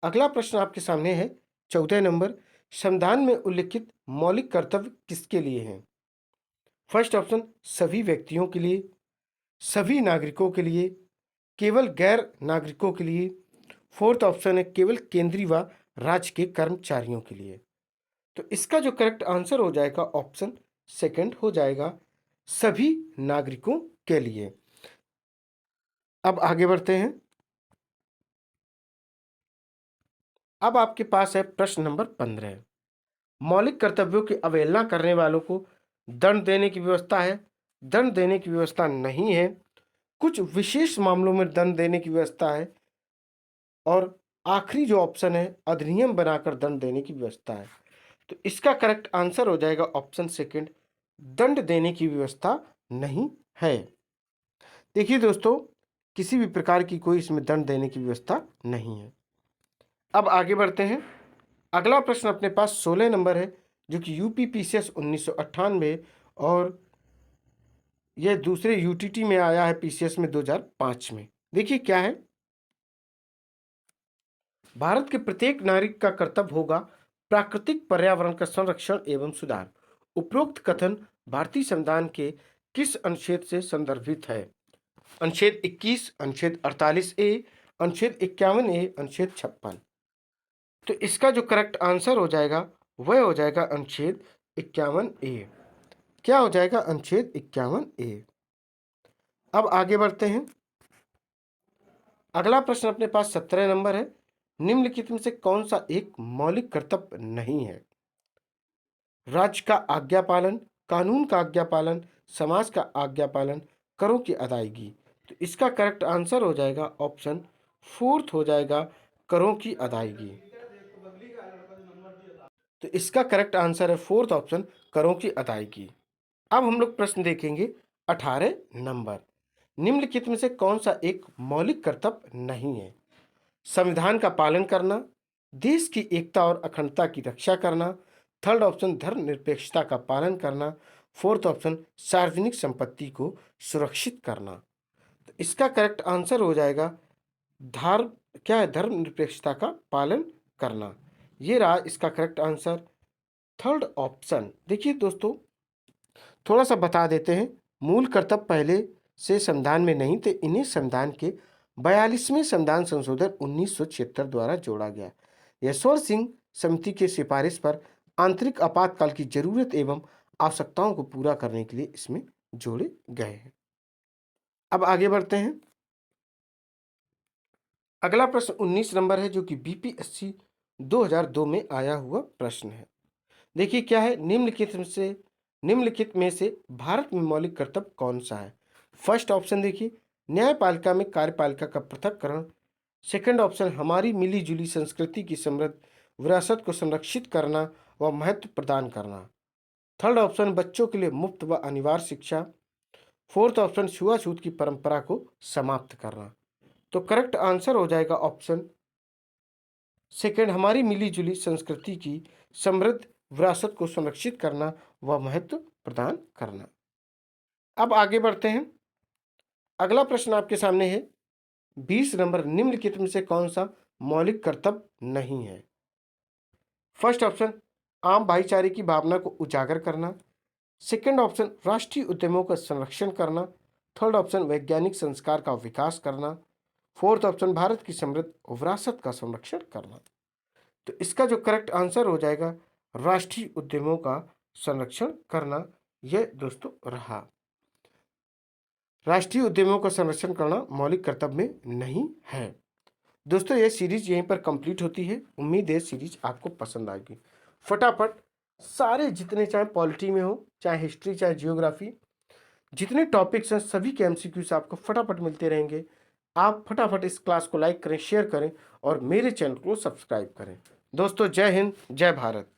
अगला प्रश्न आपके सामने है 14 नंबर। संविधान में उल्लिखित मौलिक कर्तव्य किसके लिए हैं? फर्स्ट ऑप्शन सभी व्यक्तियों के लिए, सभी नागरिकों के लिए, केवल गैर नागरिकों के लिए। फोर्थ ऑप्शन है केवल केंद्रीय व राज्य के कर्मचारियों के लिए। तो इसका जो करेक्ट आंसर हो जाएगा ऑप्शन सेकंड हो जाएगा, सभी नागरिकों के लिए। अब आगे बढ़ते हैं। अब आपके पास है प्रश्न नंबर 15। मौलिक कर्तव्यों की अवहेलना करने वालों को दंड देने की व्यवस्था है, दंड देने की व्यवस्था नहीं है। कुछ विशेष मामलों में दंड देने की व्यवस्था है। और आखिरी जो ऑप्शन है अधिनियम बनाकर दंड देने की व्यवस्था है। तो इसका करेक्ट आंसर हो जाएगा ऑप्शन सेकंड, दंड देने की व्यवस्था नहीं है। देखिए दोस्तों किसी भी प्रकार की कोई इसमें दंड देने की व्यवस्था नहीं है। अब आगे बढ़ते हैं। अगला प्रश्न अपने पास 16 नंबर है जो कि यूपी पीसीएस 1998 और यह दूसरे यूटीटी में आया है पीसीएस में 2005 में। देखिए क्या है, भारत के प्रत्येक नागरिक का कर्तव्य होगा प्राकृतिक पर्यावरण का संरक्षण एवं सुधार। उपरोक्त कथन भारतीय संविधान के किस अनुच्छेद से संदर्भित है? अनुच्छेद 21, अनुच्छेद 48A, अनुच्छेद 51A, अनुच्छेद 56। तो इसका जो करेक्ट आंसर हो जाएगा वह हो जाएगा अनुच्छेद 51A। क्या हो जाएगा? अनुच्छेद 51A। अब आगे बढ़ते हैं। अगला प्रश्न अपने पास 17 नंबर है। निम्नलिखित में से कौन सा एक मौलिक कर्तव्य नहीं है? राज्य का आज्ञा पालन, कानून का आज्ञा पालन, समाज का आज्ञा पालन, करों की अदायगी। तो इसका करेक्ट आंसर हो जाएगा ऑप्शन फोर्थ हो जाएगा, करों की अदायगी। तो इसका करेक्ट आंसर है फोर्थ ऑप्शन, करों की अदायगी। अब हम लोग प्रश्न देखेंगे 18 नंबर। निम्नलिखित में से कौन सा एक मौलिक कर्तव्य नहीं है? संविधान का पालन करना, देश की एकता और अखंडता की रक्षा करना। थर्ड ऑप्शन धर्मनिरपेक्षता का पालन करना। फोर्थ ऑप्शन सार्वजनिक संपत्ति को सुरक्षित करना। तो इसका करेक्ट आंसर हो जाएगा क्या है? धर्मनिरपेक्षता का पालन करना। ये रहा इसका करेक्ट आंसर, थर्ड ऑप्शन। देखिए दोस्तों थोड़ा सा बता देते हैं। मूल कर्तव्य पहले से संविधान में नहीं थे, इन्हें संविधान के 42वें संविधान संशोधन 1976 द्वारा जोड़ा गया। यशवंत सिंह समिति के सिफारिश पर आंतरिक आपातकाल की जरूरत एवं आवश्यकताओं को पूरा करने के लिए इसमें जोड़े गए हैं। अब आगे बढ़ते हैं। अगला प्रश्न 19 नंबर है जो कि बीपीएससी 2002 में आया हुआ प्रश्न है। देखिए क्या है, निम्नलिखित में से भारत में मौलिक कर्तव्य कौन सा है? फर्स्ट ऑप्शन देखिए, न्यायपालिका में कार्यपालिका का पृथक्करण। सेकंड ऑप्शन, हमारी मिली जुली संस्कृति की समृद्ध विरासत को संरक्षित करना व महत्व प्रदान करना। थर्ड ऑप्शन, बच्चों के लिए मुफ्त व अनिवार्य शिक्षा। फोर्थ ऑप्शन, छुआछूत की परंपरा को समाप्त करना। तो करेक्ट आंसर हो जाएगा ऑप्शन सेकंड, हमारी मिली जुली संस्कृति की समृद्ध विरासत को संरक्षित करना व महत्व प्रदान करना। अब आगे बढ़ते हैं। अगला प्रश्न आपके सामने है 20 नंबर, निम्नलिखित में से कौन सा मौलिक कर्तव्य नहीं है? फर्स्ट ऑप्शन, आम भाईचारे की भावना को उजागर करना। सेकंड ऑप्शन, राष्ट्रीय उद्यमों का संरक्षण करना। थर्ड ऑप्शन, वैज्ञानिक संस्कार का विकास करना। फोर्थ ऑप्शन, भारत की समृद्ध विरासत का संरक्षण करना। तो इसका जो करेक्ट आंसर हो जाएगा राष्ट्रीय उद्यमों का संरक्षण करना, यह दोस्तों रहा। राष्ट्रीय उद्यमों का संरक्षण करना मौलिक कर्तव्य में नहीं है। दोस्तों यह सीरीज यहीं पर कंप्लीट होती है। उम्मीद है सीरीज आपको पसंद आएगी। फटाफट सारे जितने, चाहे पॉलिटी में हो, चाहे हिस्ट्री, चाहे जियोग्राफी, जितने टॉपिक्स हैं सभी के एमसीक्यूज आपको फटाफट मिलते रहेंगे। आप फटाफट इस क्लास को लाइक करें, शेयर करें और मेरे चैनल को सब्सक्राइब करें। दोस्तों जय हिंद, जय भारत।